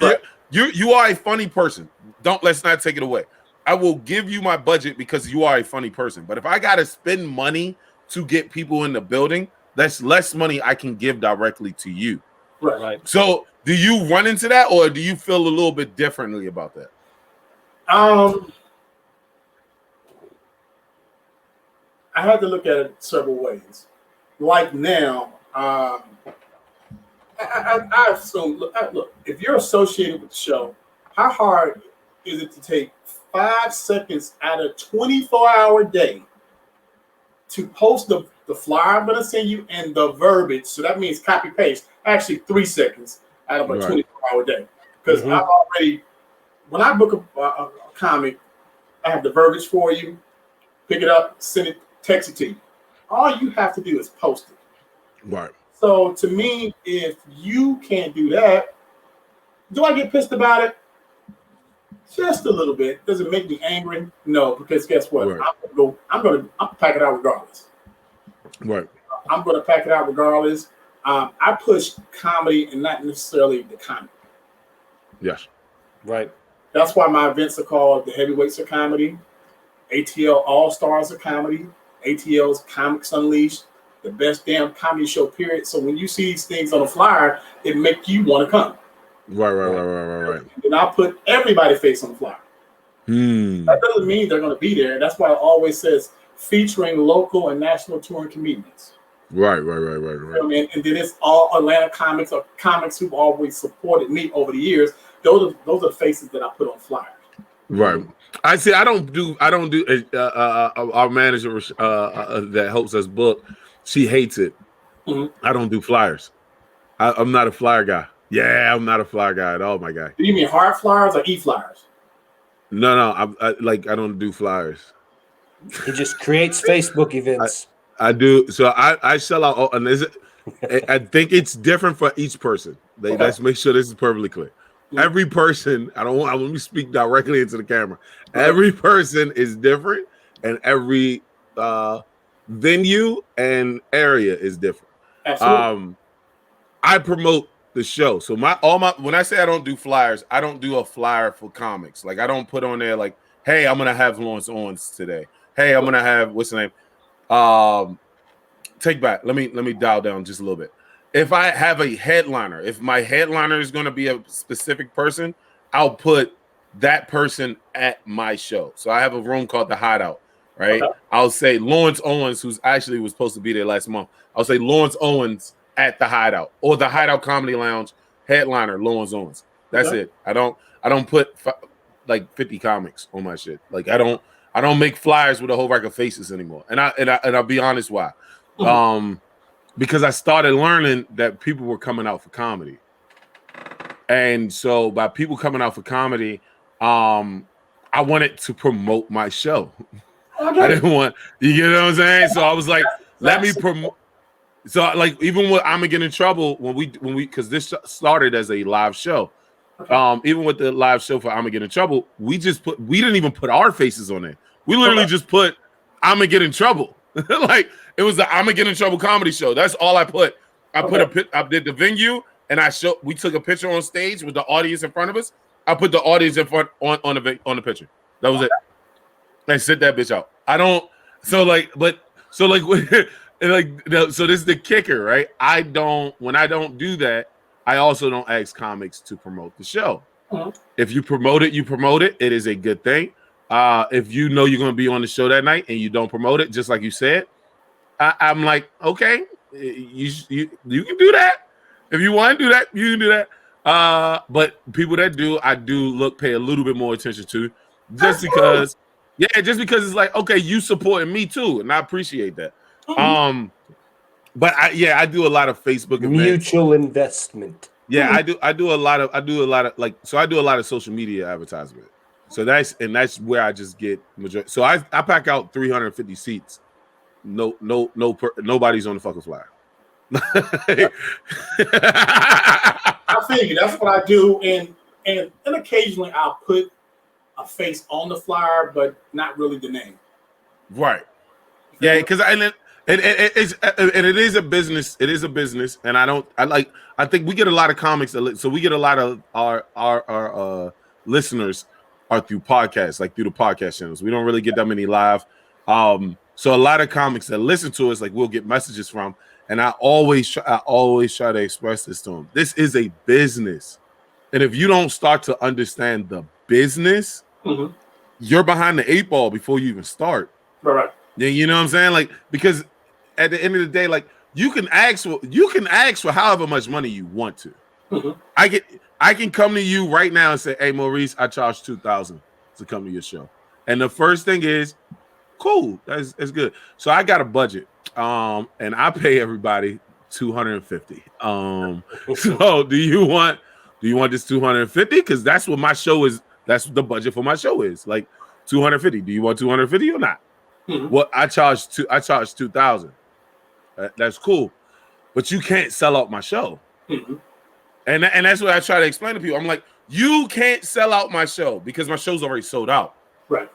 [SPEAKER 2] are a funny person. Let's not take it away. I will give you my budget because you are a funny person. But if I got to spend money to get people in the building, that's less money I can give directly to you.
[SPEAKER 3] Right.
[SPEAKER 2] So do you run into that, or do you feel a little bit differently about that?
[SPEAKER 3] I had to look at it several ways. Like now, I assume, look, if you're associated with the show, how hard is it to take 5 seconds out of 24-hour day to post the flyer I'm going to send you and the verbiage? So that means copy paste. Actually, 3 seconds out of a 24-hour day. Because I've already, when I book a comic, I have the verbiage for you, pick it up, send it, text it to you. All you have to do is post it.
[SPEAKER 2] Right.
[SPEAKER 3] So to me, if you can't do that, do I get pissed about it? Just a little bit. Does it make me angry? No, because guess what?
[SPEAKER 2] Right.
[SPEAKER 3] I'm gonna pack it out regardless.
[SPEAKER 2] Right.
[SPEAKER 3] I'm gonna pack it out regardless. I push comedy and not necessarily the comic.
[SPEAKER 2] Yes.
[SPEAKER 1] Right.
[SPEAKER 3] That's why my events are called the Heavyweights of Comedy, ATL All Stars of Comedy, ATL's Comics Unleashed, the best damn comedy show, period. So when you see these things on a flyer, it makes you want to come.
[SPEAKER 2] Right.
[SPEAKER 3] And I'll put everybody's face on the flyer. That doesn't mean they're going to be there. That's why it always says featuring local and national touring comedians.
[SPEAKER 2] Right.
[SPEAKER 3] You know what I mean? And then it's all Atlanta comics or comics who've always supported me over the years. Those are faces that I put on flyers.
[SPEAKER 2] Right. I see. I don't do. Our manager that helps us book, she hates it. I don't do flyers. I'm not a flyer guy. Yeah, I'm not a flyer guy at all, my guy.
[SPEAKER 3] Do you mean hard flyers or e-flyers?
[SPEAKER 2] No. I don't do flyers.
[SPEAKER 1] He just creates Facebook events.
[SPEAKER 2] I do. So I sell out. And I think it's different for each person. Let's make sure this is perfectly clear. Every person, I want me to speak directly into the camera. Every person is different, and every venue and area is different.
[SPEAKER 3] Absolutely.
[SPEAKER 2] I promote the show. So when I say I don't do flyers, I don't do a flyer for comics. Like I don't put on there like, hey, I'm gonna have Lawrence Owens today. Hey, I'm gonna have what's the name? Take back. Let me dial down just a little bit. If I have a headliner, if my headliner is going to be a specific person, I'll put that person at my show. So I have a room called The Hideout, right? Okay. I'll say Lawrence Owens, who's actually was supposed to be there last month. I'll say Lawrence Owens at The Hideout or The Hideout Comedy Lounge headliner Lawrence Owens. That's it. I don't put like 50 comics on my shit. Like I don't make flyers with a whole rack of faces anymore. And I'll be honest why. Because I started learning that people were coming out for comedy. And so by people coming out for comedy, I wanted to promote my show. Okay. I didn't want, you know what I'm saying? So I was like, let me promote. So like, even when I'm gonna get in trouble when we, cause this started as a live show. Okay. Even with the live show for I'm gonna get in trouble, we didn't even put our faces on it. We literally just put, I'm gonna get in trouble. Like it was the I'm gonna get in trouble comedy show. That's all I put. I did the venue and we took a picture on stage with the audience in front of us. I put the audience in front on the picture. That was it. And sit that bitch out. So this is the kicker, right? When I don't do that, I also don't ask comics to promote the show. Mm-hmm. If you promote it, you promote it. It is a good thing. If you know you're going to be on the show that night and you don't promote it, just like you said, I'm like, okay, you can do that. If you want to do that, you can do that. But people that do, I do pay a little bit more attention to, just because it's like, okay, you supporting me too, and I appreciate that. Mm-hmm. But I do a lot of Facebook events.
[SPEAKER 1] Mutual investment.
[SPEAKER 2] Yeah, I do a lot of social media advertisement. So that's where I just get majority. So I pack out 350 seats. Nobody's on the fucking flyer.
[SPEAKER 3] I feel you. That's what I do, and occasionally I'll put a face on the flyer, but not really the name.
[SPEAKER 2] Right. Yeah, because it is a business. It is a business, and I think we get a lot of comics. So we get a lot of our listeners are through podcasts, like through the podcast channels. We don't really get that many live. So a lot of comics that listen to us, like we'll get messages from, and I always try to express this to them. This is a business, and if you don't start to understand the business, you're behind the 8 ball before you even start.
[SPEAKER 3] Right.
[SPEAKER 2] Yeah, you know what I'm saying? Like, because at the end of the day, like you can ask for however much money you want to. I can come to you right now and say, "Hey, Maurice, I charge $2,000 to come to your show," and the first thing is, cool, that's good. So I got a budget, and I pay everybody $250. So do you want this $250? Because that's what my show is. That's the budget for my show is like $250. Do you want $250 or not? Well, I charge 2,000. That's cool, but you can't sell out my show. And that's what I try to explain to people. I'm like, you can't sell out my show because my show's already sold out.
[SPEAKER 3] Right.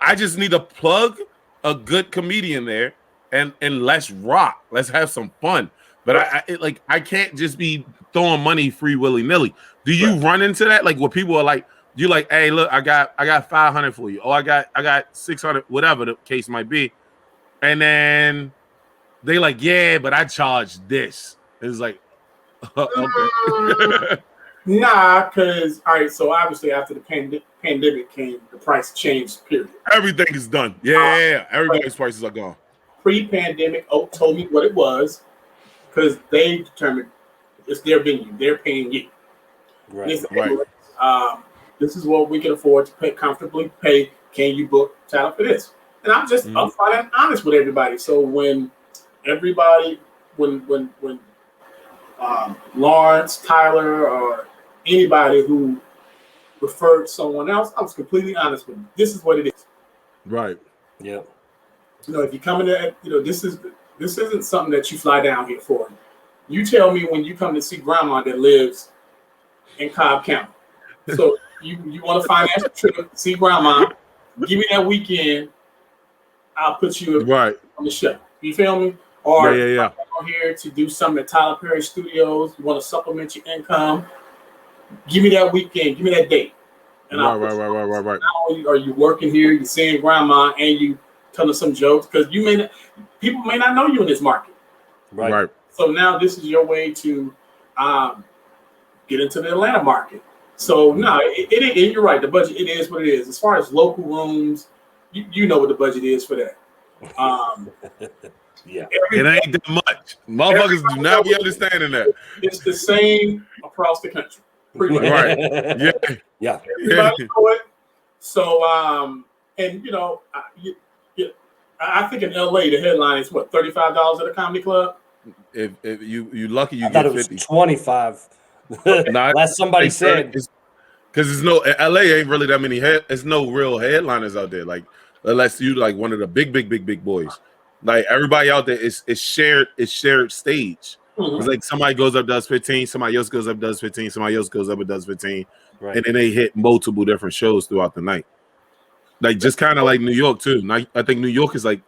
[SPEAKER 2] I just need to plug a good comedian there and let's rock. Let's have some fun. But I can't just be throwing money free willy-nilly. Do you run into that? Like where people are like, you like, hey, look, I got 500 for you. Oh, I got 600, whatever the case might be. And then they like, yeah, but I charge this. It's like, okay.
[SPEAKER 3] Nah, because all right. So obviously, after the pandemic came, the price changed. Period.
[SPEAKER 2] Everything is done. Yeah. Everybody's prices are gone.
[SPEAKER 3] Pre-pandemic, Oak told me what it was because they determined it's their venue. They're paying you.
[SPEAKER 1] Right.
[SPEAKER 3] This is what we can afford to comfortably pay. Can you book talent for this? And I'm just upfront and honest with everybody. So when Lawrence, Tyler, or anybody who referred someone else, I was completely honest with them. This is what it is.
[SPEAKER 2] Right.
[SPEAKER 1] Yeah.
[SPEAKER 3] You know, if you come in there, you know, this isn't something that you fly down here for. You tell me when you come to see grandma that lives in Cobb County. So you want to finance a trip to see grandma, give me that weekend, I'll put you on the show. You feel me? Or
[SPEAKER 2] yeah.
[SPEAKER 3] I'm here to do something at Tyler Perry Studios. You want to supplement your income? Give me that weekend. Give me that date. And
[SPEAKER 2] right.
[SPEAKER 3] Not only are you working here, you're seeing grandma, and you telling some jokes because people may not know you in this market.
[SPEAKER 2] Right.
[SPEAKER 3] So now this is your way to get into the Atlanta market. So no, you're right. The budget, it is what it is. As far as local rooms, you know what the budget is for that.
[SPEAKER 1] Yeah,
[SPEAKER 2] it ain't that much. Motherfuckers do not be understanding that.
[SPEAKER 3] It's the same across the country. Pretty much.
[SPEAKER 2] Right. Yeah.
[SPEAKER 3] Everybody know it. So and you know, I think in LA the headline is what, $35 at a comedy club.
[SPEAKER 2] If you lucky, you
[SPEAKER 1] get
[SPEAKER 2] get
[SPEAKER 1] 50.
[SPEAKER 2] 50.
[SPEAKER 1] 25. Last somebody said,
[SPEAKER 2] because there's no LA ain't really that many there's no real headliners out there. Like unless you like one of the big boys. Like everybody out there is shared stage. It's like somebody goes up, does 15, somebody else goes up, does 15, somebody else goes up and does 15, and then they hit multiple different shows throughout the night. Like just kind of like New York too. I think New York is a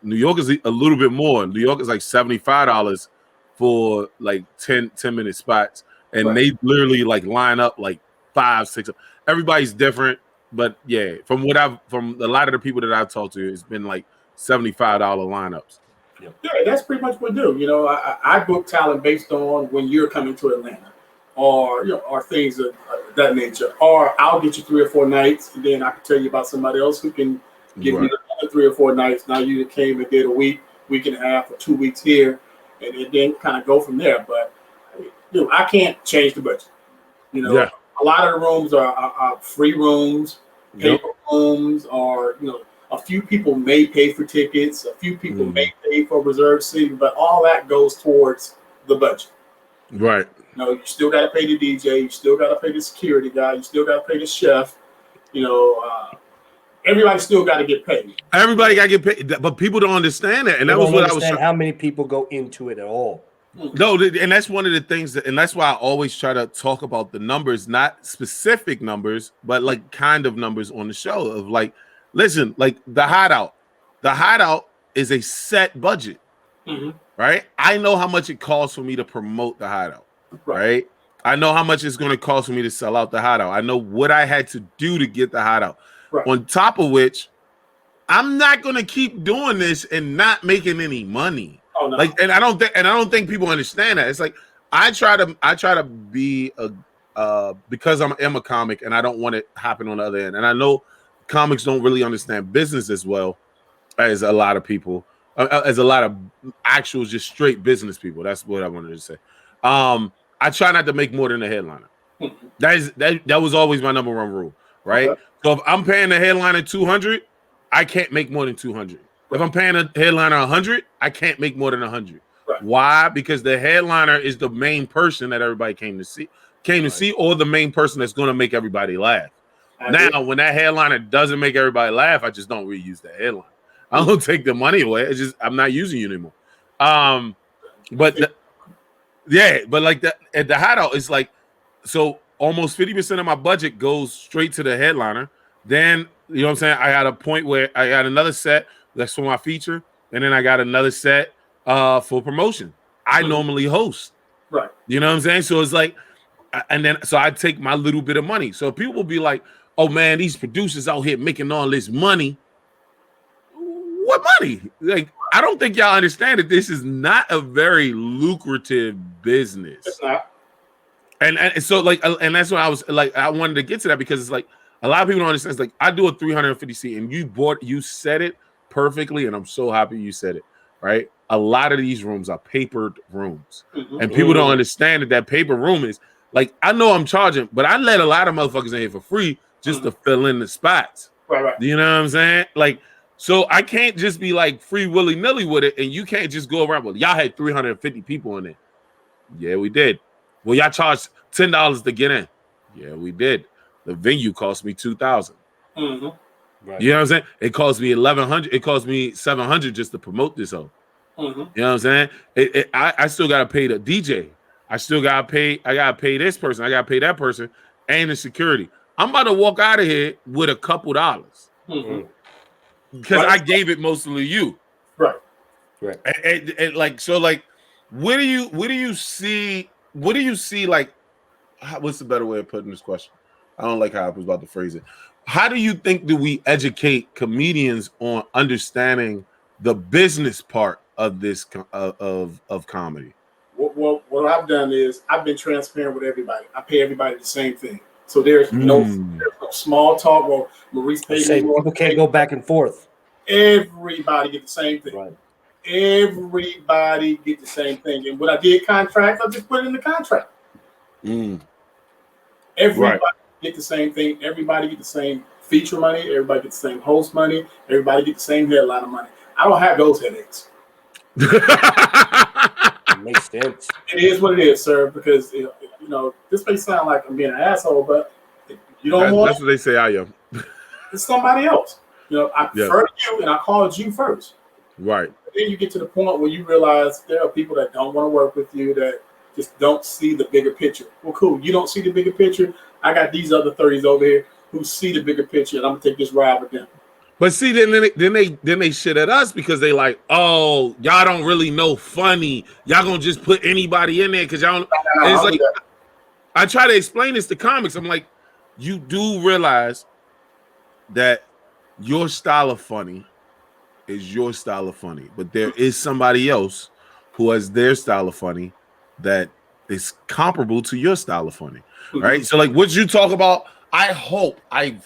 [SPEAKER 2] little bit more. New York is like $75 for like 10-minute spots, and they literally like line up like 5, 6. Everybody's different, but yeah, from a lot of the people that I've talked to, it's been like $75 lineups.
[SPEAKER 3] Yeah, that's pretty much what we do. You know, I book talent based on when you're coming to Atlanta, or or things of that nature. Or I'll get you 3 or 4 nights, and then I can tell you about somebody else who can give you another 3 or 4 nights. Now you came and did a week and a half, or 2 weeks here, and then kind of go from there. But I can't change the budget. A lot of the rooms are free rooms, paper rooms, or a few people may pay for tickets, a few people may pay for reserved seating, but all that goes towards the budget.
[SPEAKER 2] Right.
[SPEAKER 3] You still got to pay the DJ, you still got to pay the security guy, you still got to pay the chef. Everybody still got to get paid.
[SPEAKER 2] Everybody got to get paid, but people don't understand that, and that was what I was.
[SPEAKER 1] How many people go into it at all?
[SPEAKER 2] No, and that's one of the things and that's why I always try to talk about the numbers, not specific numbers, but like kind of numbers on the show of like. Listen, like the hideout is a set budget, right? I know how much it costs for me to promote the hideout, right? I know how much it's going to cost for me to sell out the hideout. I know what I had to do to get the hideout. On top of which, I'm not gonna keep doing this and not making any money.
[SPEAKER 3] Oh, no.
[SPEAKER 2] Like, and I don't think people understand that. It's like I try to be because I'm a comic and I don't want it happen on the other end. And I know comics don't really understand business as well as a lot of people, as a lot of actual just straight business people. That's what I wanted to say. I try not to make more than the headliner. That was always my number one rule, right? Okay. So if I'm paying the headliner 200, I can't make more than 200. If I'm paying a headliner 100, I can't make more than 100. Right. Why? Because the headliner is the main person that everybody came to see, or the main person that's going to make everybody laugh. Now, when that headliner doesn't make everybody laugh, I just don't reuse that headline. I don't take the money away. It's just I'm not using you anymore. But like that at the hideout, it's like so almost 50% of my budget goes straight to the headliner. Then you know what I'm saying? I got a point where I got another set that's for my feature, and then I got another set for promotion. I normally host.
[SPEAKER 3] Right.
[SPEAKER 2] You know what I'm saying? So it's like, and then so I take my little bit of money. So people will be like, oh man, these producers out here making all this money. What money? Like, I don't think y'all understand that this is not a very lucrative business.
[SPEAKER 3] It's not.
[SPEAKER 2] And so like, and that's what I was like, I wanted to get to that because it's like a lot of people don't understand. It's like I do a 350 seat, and you said it perfectly, and I'm so happy you said it. Right? A lot of these rooms are papered rooms, and people don't understand that paper room is like, I know I'm charging, but I let a lot of motherfuckers in here for free just to fill in the spots.
[SPEAKER 3] Right.
[SPEAKER 2] You know what I'm saying? Like, so I can't just be like free willy-nilly with it, and you can't just go around. Well, y'all had 350 people in it. Yeah, we did. Well, y'all charged $10 to get in. Yeah, we did. The venue cost me $2,000. Right. You know what I'm saying? It cost me $1,100. It cost me $700 just to promote this hoe. You know what I'm saying? I still gotta pay the DJ. I still gotta pay. I gotta pay this person. I gotta pay that person, and the security. I'm about to walk out of here with a couple dollars because I gave it mostly to you.
[SPEAKER 3] Right.
[SPEAKER 2] And like so, like, where do you see? What do you see? Like, what's the better way of putting this question? I don't like how I was about to phrase it. How do you think do we educate comedians on understanding the business part of this of comedy?
[SPEAKER 3] What I've done is I've been transparent with everybody. I pay everybody the same thing. So there's no small talk or Maurice pays me more.
[SPEAKER 1] People can't go back and forth.
[SPEAKER 3] Everybody get the same thing. Right. Everybody get the same thing. And when I did contract, I just put it in the contract. Everybody get the same thing. Everybody get the same feature money. Everybody get the same host money. Everybody get the same headliner money. I don't have those headaches.
[SPEAKER 1] Makes sense.
[SPEAKER 3] It is what it is, sir. Because you know this may sound like I'm being an asshole, but you don't want.
[SPEAKER 2] That's what they say I am.
[SPEAKER 3] It's somebody else. You know, I preferred you, and I called you first.
[SPEAKER 2] Right.
[SPEAKER 3] But then you get to the point where you realize there are people that don't want to work with you, that just don't see the bigger picture. Well, cool. You don't see the bigger picture. I got these other 30s over here who see the bigger picture, and I'm gonna take this ride with them.
[SPEAKER 2] But see, then they shit at us because they like, oh, y'all don't really know funny. Y'all gonna just put anybody in there because y'all don't. It's like I try to explain this to comics. I'm like, you do realize that your style of funny is your style of funny, but there is somebody else who has their style of funny that is comparable to your style of funny, right? So like what you talk about, I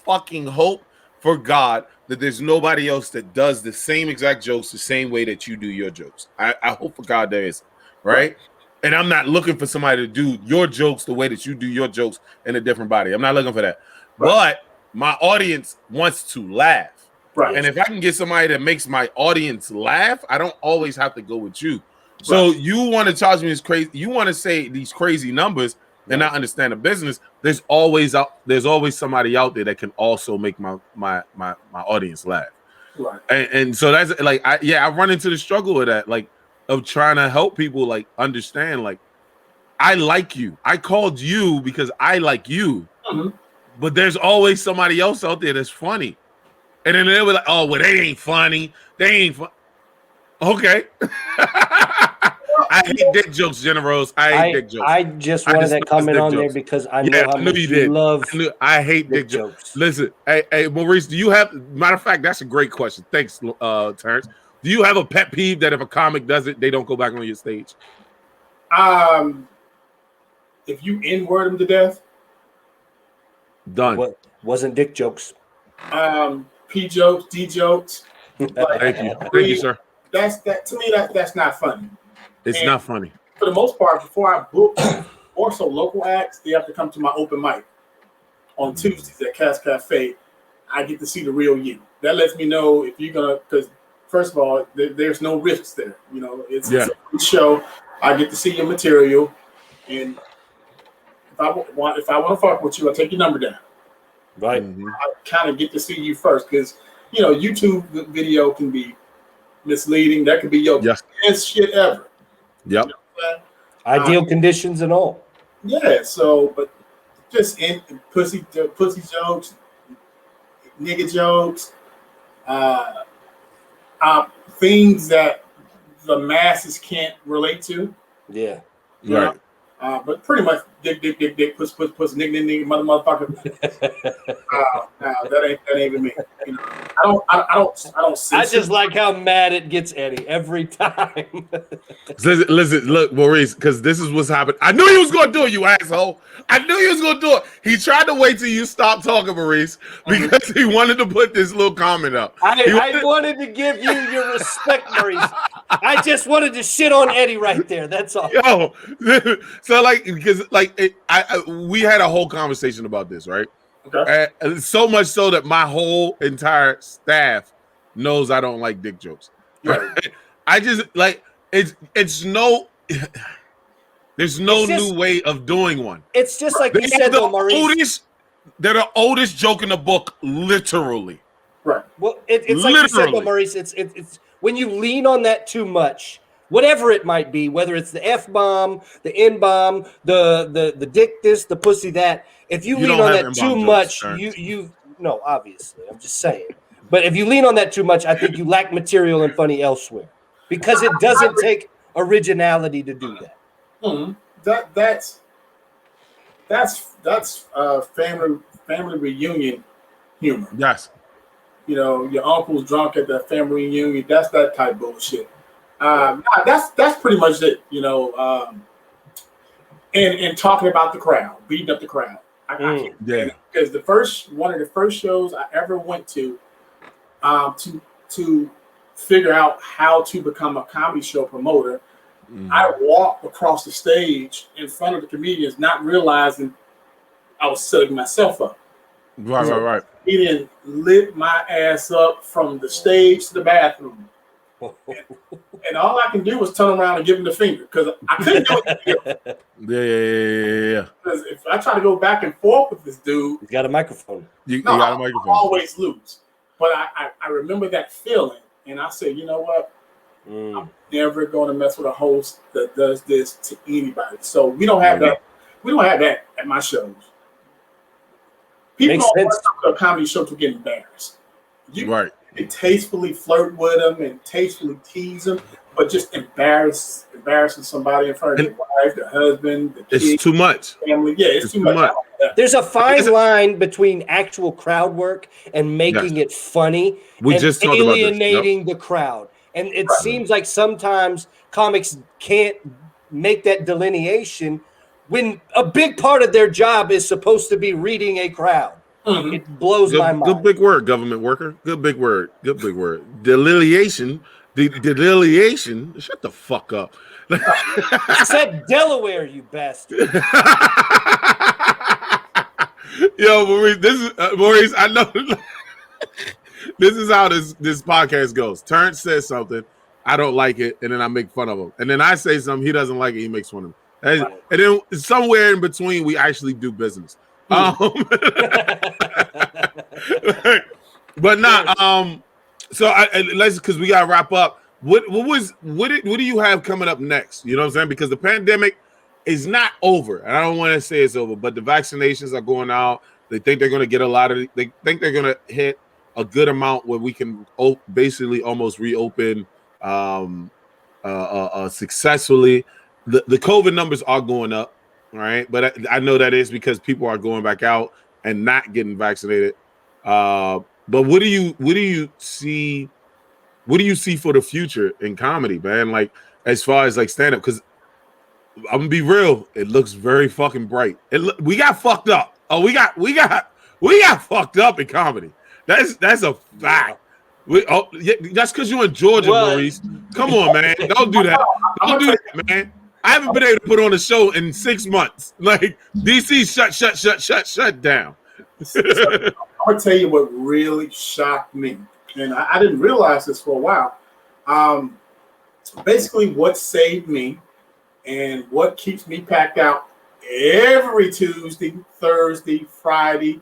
[SPEAKER 2] fucking hope for God that there's nobody else that does the same exact jokes the same way that you do your jokes. I hope for God there is, right? And I'm not looking for somebody to do your jokes the way that you do your jokes in a different body. I'm not looking for that. But my audience wants to laugh.
[SPEAKER 3] Right.
[SPEAKER 2] And if I can get somebody that makes my audience laugh, I don't always have to go with you. So you want to charge me this crazy, you want to say these crazy numbers and not understand the business. There's always somebody out there that can also make my audience laugh.
[SPEAKER 3] Right.
[SPEAKER 2] And so that's like I run into the struggle of that, like of trying to help people like understand, like, I like you. I called you because I like you. But there's always somebody else out there that's funny. And then they were like, oh, well, they ain't funny. They ain't fun. Okay. I I hate dick jokes, Generals. I hate dick jokes.
[SPEAKER 1] I just wanted that comment on there because I know how much you love.
[SPEAKER 2] I hate dick jokes. Listen, hey, Maurice, do you have? Matter of fact, that's a great question. Thanks, Terrance. Do you have a pet peeve that if a comic does it, they don't go back on your stage?
[SPEAKER 3] If you N-word them to death,
[SPEAKER 2] done.
[SPEAKER 1] What wasn't dick jokes?
[SPEAKER 3] P jokes, D jokes.
[SPEAKER 2] Thank you, sir.
[SPEAKER 3] That's to me. That's not funny.
[SPEAKER 2] It's not funny.
[SPEAKER 3] For the most part, before I book more so local acts, they have to come to my open mic on Tuesdays at Cass Cafe. I get to see the real you. That lets me know if you're gonna. Because first of all, there's no risks there. You know, it's a free show. I get to see your material, and if I want to fuck with you, I take your number down.
[SPEAKER 1] Right.
[SPEAKER 3] I kind of get to see you first because YouTube video can be misleading. That could be your best shit ever.
[SPEAKER 2] Yep.
[SPEAKER 3] You know
[SPEAKER 1] ideal conditions and all.
[SPEAKER 3] Yeah. So, but just in pussy jokes, nigga jokes, things that the masses can't relate to.
[SPEAKER 1] Yeah.
[SPEAKER 2] Right.
[SPEAKER 3] But pretty much dick, puss, nigga, motherfucker. That ain't even me. I don't.
[SPEAKER 1] I just like how mad it gets Eddie every time.
[SPEAKER 2] Listen, look, Maurice, because this is what's happened. I knew he was going to do it, you asshole. I knew he was going to do it. He tried to wait till you stopped talking, Maurice, because he wanted to put this little comment up.
[SPEAKER 1] I wanted to give you your respect, Maurice. I just wanted to shit on Eddie right there. That's all.
[SPEAKER 2] Yo, so we had a whole conversation about this, right?
[SPEAKER 3] Okay.
[SPEAKER 2] So much so that my whole entire staff knows I don't like dick jokes.
[SPEAKER 3] Right.
[SPEAKER 2] I just there's no new way of doing one.
[SPEAKER 1] It's just like you said, though, Maurice.
[SPEAKER 2] They're the oldest joke in the book, literally.
[SPEAKER 3] Right.
[SPEAKER 1] Well, it's like you said, though, Maurice. It's when you lean on that too much, whatever it might be, whether it's the F-bomb, the N-bomb, the dick this, the pussy that. If you lean on that too much, you no, obviously, I'm just saying. But if you lean on that too much, I think you lack material and funny elsewhere because it doesn't take originality to do that.
[SPEAKER 3] Mm-hmm. That's family reunion humor.
[SPEAKER 2] Yes.
[SPEAKER 3] Your uncle's drunk at the family reunion. That's that type of bullshit. That's pretty much it. And talking about the crowd, beating up the crowd. I can't. Yeah. Because one of the first shows I ever went to figure out how to become a comedy show promoter, I walked across the stage in front of the comedians, not realizing I was setting myself up.
[SPEAKER 2] Right.
[SPEAKER 3] He didn't lit my ass up from the stage to the bathroom. And all I can do was turn around and give him the finger because I couldn't do it.
[SPEAKER 2] Yeah.
[SPEAKER 3] Because if I try to go back and forth with this dude,
[SPEAKER 1] you got a microphone.
[SPEAKER 2] You got a microphone.
[SPEAKER 3] I always lose. But I remember that feeling, and I said, you know what? I'm never going to mess with a host that does this to anybody. So we don't have that. We don't have that at my shows. People don't want to come to a comedy show to get embarrassed. You can tastefully flirt with them and tastefully tease them, but just embarrassing somebody in front of their wife, their husband, the kids,
[SPEAKER 2] it's too much.
[SPEAKER 3] Family. Yeah, it's too much.
[SPEAKER 1] There's a fine line between actual crowd work and making it funny and
[SPEAKER 2] just
[SPEAKER 1] alienating the crowd. And it seems like sometimes comics can't make that delineation when a big part of their job is supposed to be reading a crowd. Mm-hmm. It blows my mind.
[SPEAKER 2] Good big word, government worker. Good big word. Delineation. Delineation. Shut the fuck up.
[SPEAKER 1] I said Delaware, you bastard.
[SPEAKER 2] Yo, Maurice, I know this is how this podcast goes. Terrance says something, I don't like it, and then I make fun of him. And then I say something, he doesn't like it, he makes fun of me. And then somewhere in between, we actually do business. But not. So let's, because we gotta wrap up. What do you have coming up next? You know what I'm saying? Because the pandemic is not over, and I don't want to say it's over, but the vaccinations are going out. They think they're going to get a lot of. They think they're going to hit a good amount where we can basically almost reopen successfully. The COVID numbers are going up, right? But I know that is because people are going back out and not getting vaccinated. But what do you see? What do you see for the future in comedy, man? Like as far as like stand up, because I'm gonna be real, it looks very fucking bright. We got fucked up. Oh, we got fucked up in comedy. That's a fact. That's because you're in Georgia, Maurice. Come on, man. Don't do that. Don't do that, man. I haven't been able to put on a show in 6 months. Like DC shut down.
[SPEAKER 3] I'm gonna tell you what really shocked me, and I didn't realize this for a while. Basically, what saved me and what keeps me packed out every Tuesday, Thursday, Friday,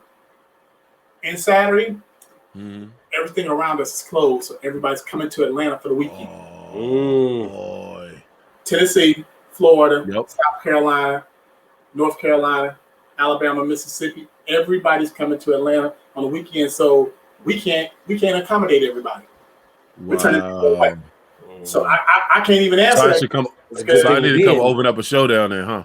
[SPEAKER 3] and Saturday. Everything around us is closed, so everybody's coming to Atlanta for the weekend.
[SPEAKER 2] Boy.
[SPEAKER 3] Tennessee, Florida, South Carolina, North Carolina, Alabama, Mississippi. Everybody's coming to Atlanta on the weekend, so we can't accommodate everybody. We're turning people away. So I can't even answer that.
[SPEAKER 2] So I need to come open up a show down there, huh?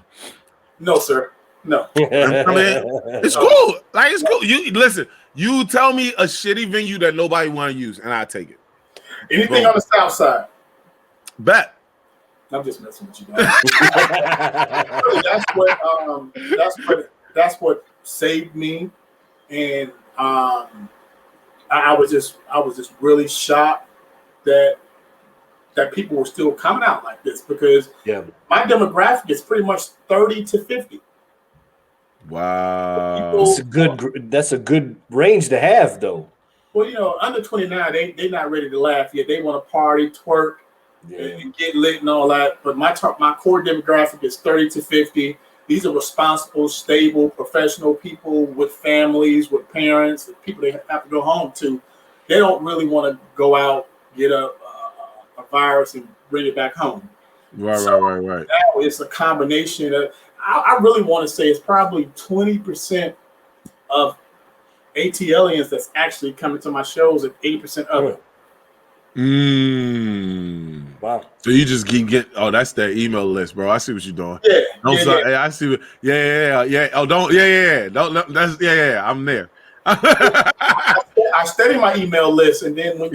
[SPEAKER 3] No, sir. No.
[SPEAKER 2] I mean, it's cool. Like it's cool. You listen. You tell me a shitty venue that nobody want to use, and I take it.
[SPEAKER 3] Anything on the south side?
[SPEAKER 2] Bet.
[SPEAKER 3] I'm just messing with you guys. That's what saved me, and I was just really shocked that people were still coming out like this, because my demographic is pretty much 30 to 50.
[SPEAKER 2] Wow,
[SPEAKER 1] that's a good range to have, though.
[SPEAKER 3] Well, under 29, they're not ready to laugh yet. They want to party, twerk, and get lit and all that. But my core demographic is 30 to 50. These are responsible, stable, professional people with families, with parents, people they have to go home to. They don't really want to go out, get a virus and bring it back home.
[SPEAKER 2] Right.
[SPEAKER 3] Now it's a combination of. I really want to say it's probably 20% of ATLians that's actually coming to my shows, and 80% of it.
[SPEAKER 1] Wow.
[SPEAKER 2] So you just get that's their email list, bro. I see what you're doing. I see what. Yeah. Oh, don't. Yeah. Don't. That's I'm there.
[SPEAKER 3] I study my email list, and then when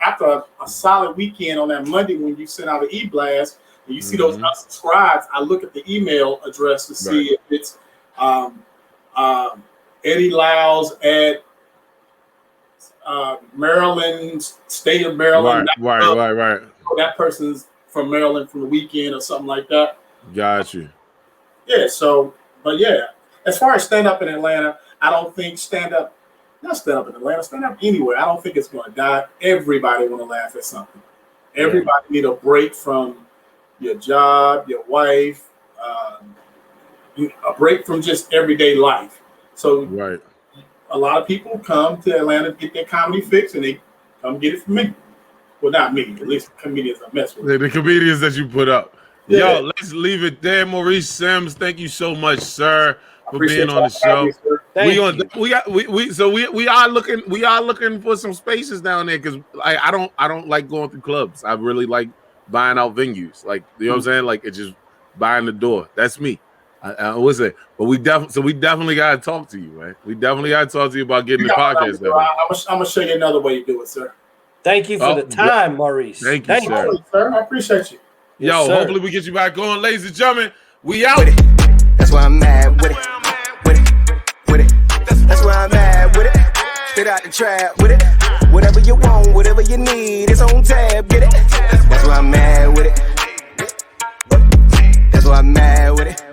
[SPEAKER 3] after a solid weekend on that Monday, when you send out an e-blast. You see those unsubscribes. I look at the email address to see if it's Eddie Liles at Maryland, state of Maryland.
[SPEAKER 2] Right.
[SPEAKER 3] That person's from Maryland from the weekend or something like that.
[SPEAKER 2] Got you.
[SPEAKER 3] Yeah. So, but as far as stand up in Atlanta, I don't think not stand up in Atlanta, stand up anywhere. I don't think it's going to die. Everybody want to laugh at something. Everybody need a break from your job, your wife, a break from just everyday life. So a lot of people come to Atlanta to get their comedy fix, and they come get it from me. Well, not me, at least the comedians I mess with.
[SPEAKER 2] The comedians that you put up. Yo, let's leave it there. Maurice Sims, thank you so much, sir, for being on the show. We are looking for some spaces down there, because I don't like going through clubs. I really like buying out venues, like, you know what I'm saying, like, it's just buying the door. That's me. I would say, but we definitely gotta talk to you, man. We definitely gotta talk to you about getting the podcast.
[SPEAKER 3] I'm gonna show you another way to do it, sir.
[SPEAKER 1] Thank you for the time, Maurice.
[SPEAKER 2] Thank you,
[SPEAKER 3] sir. I appreciate you.
[SPEAKER 2] Yo, hopefully we get you back on, ladies and gentlemen. We out.
[SPEAKER 4] That's why I'm mad with it. That's why I'm mad with it. Straight out the trap with it. Whatever you want, whatever you need, it's on tab. Get it? That's why I'm mad with it. That's why I'm mad with it.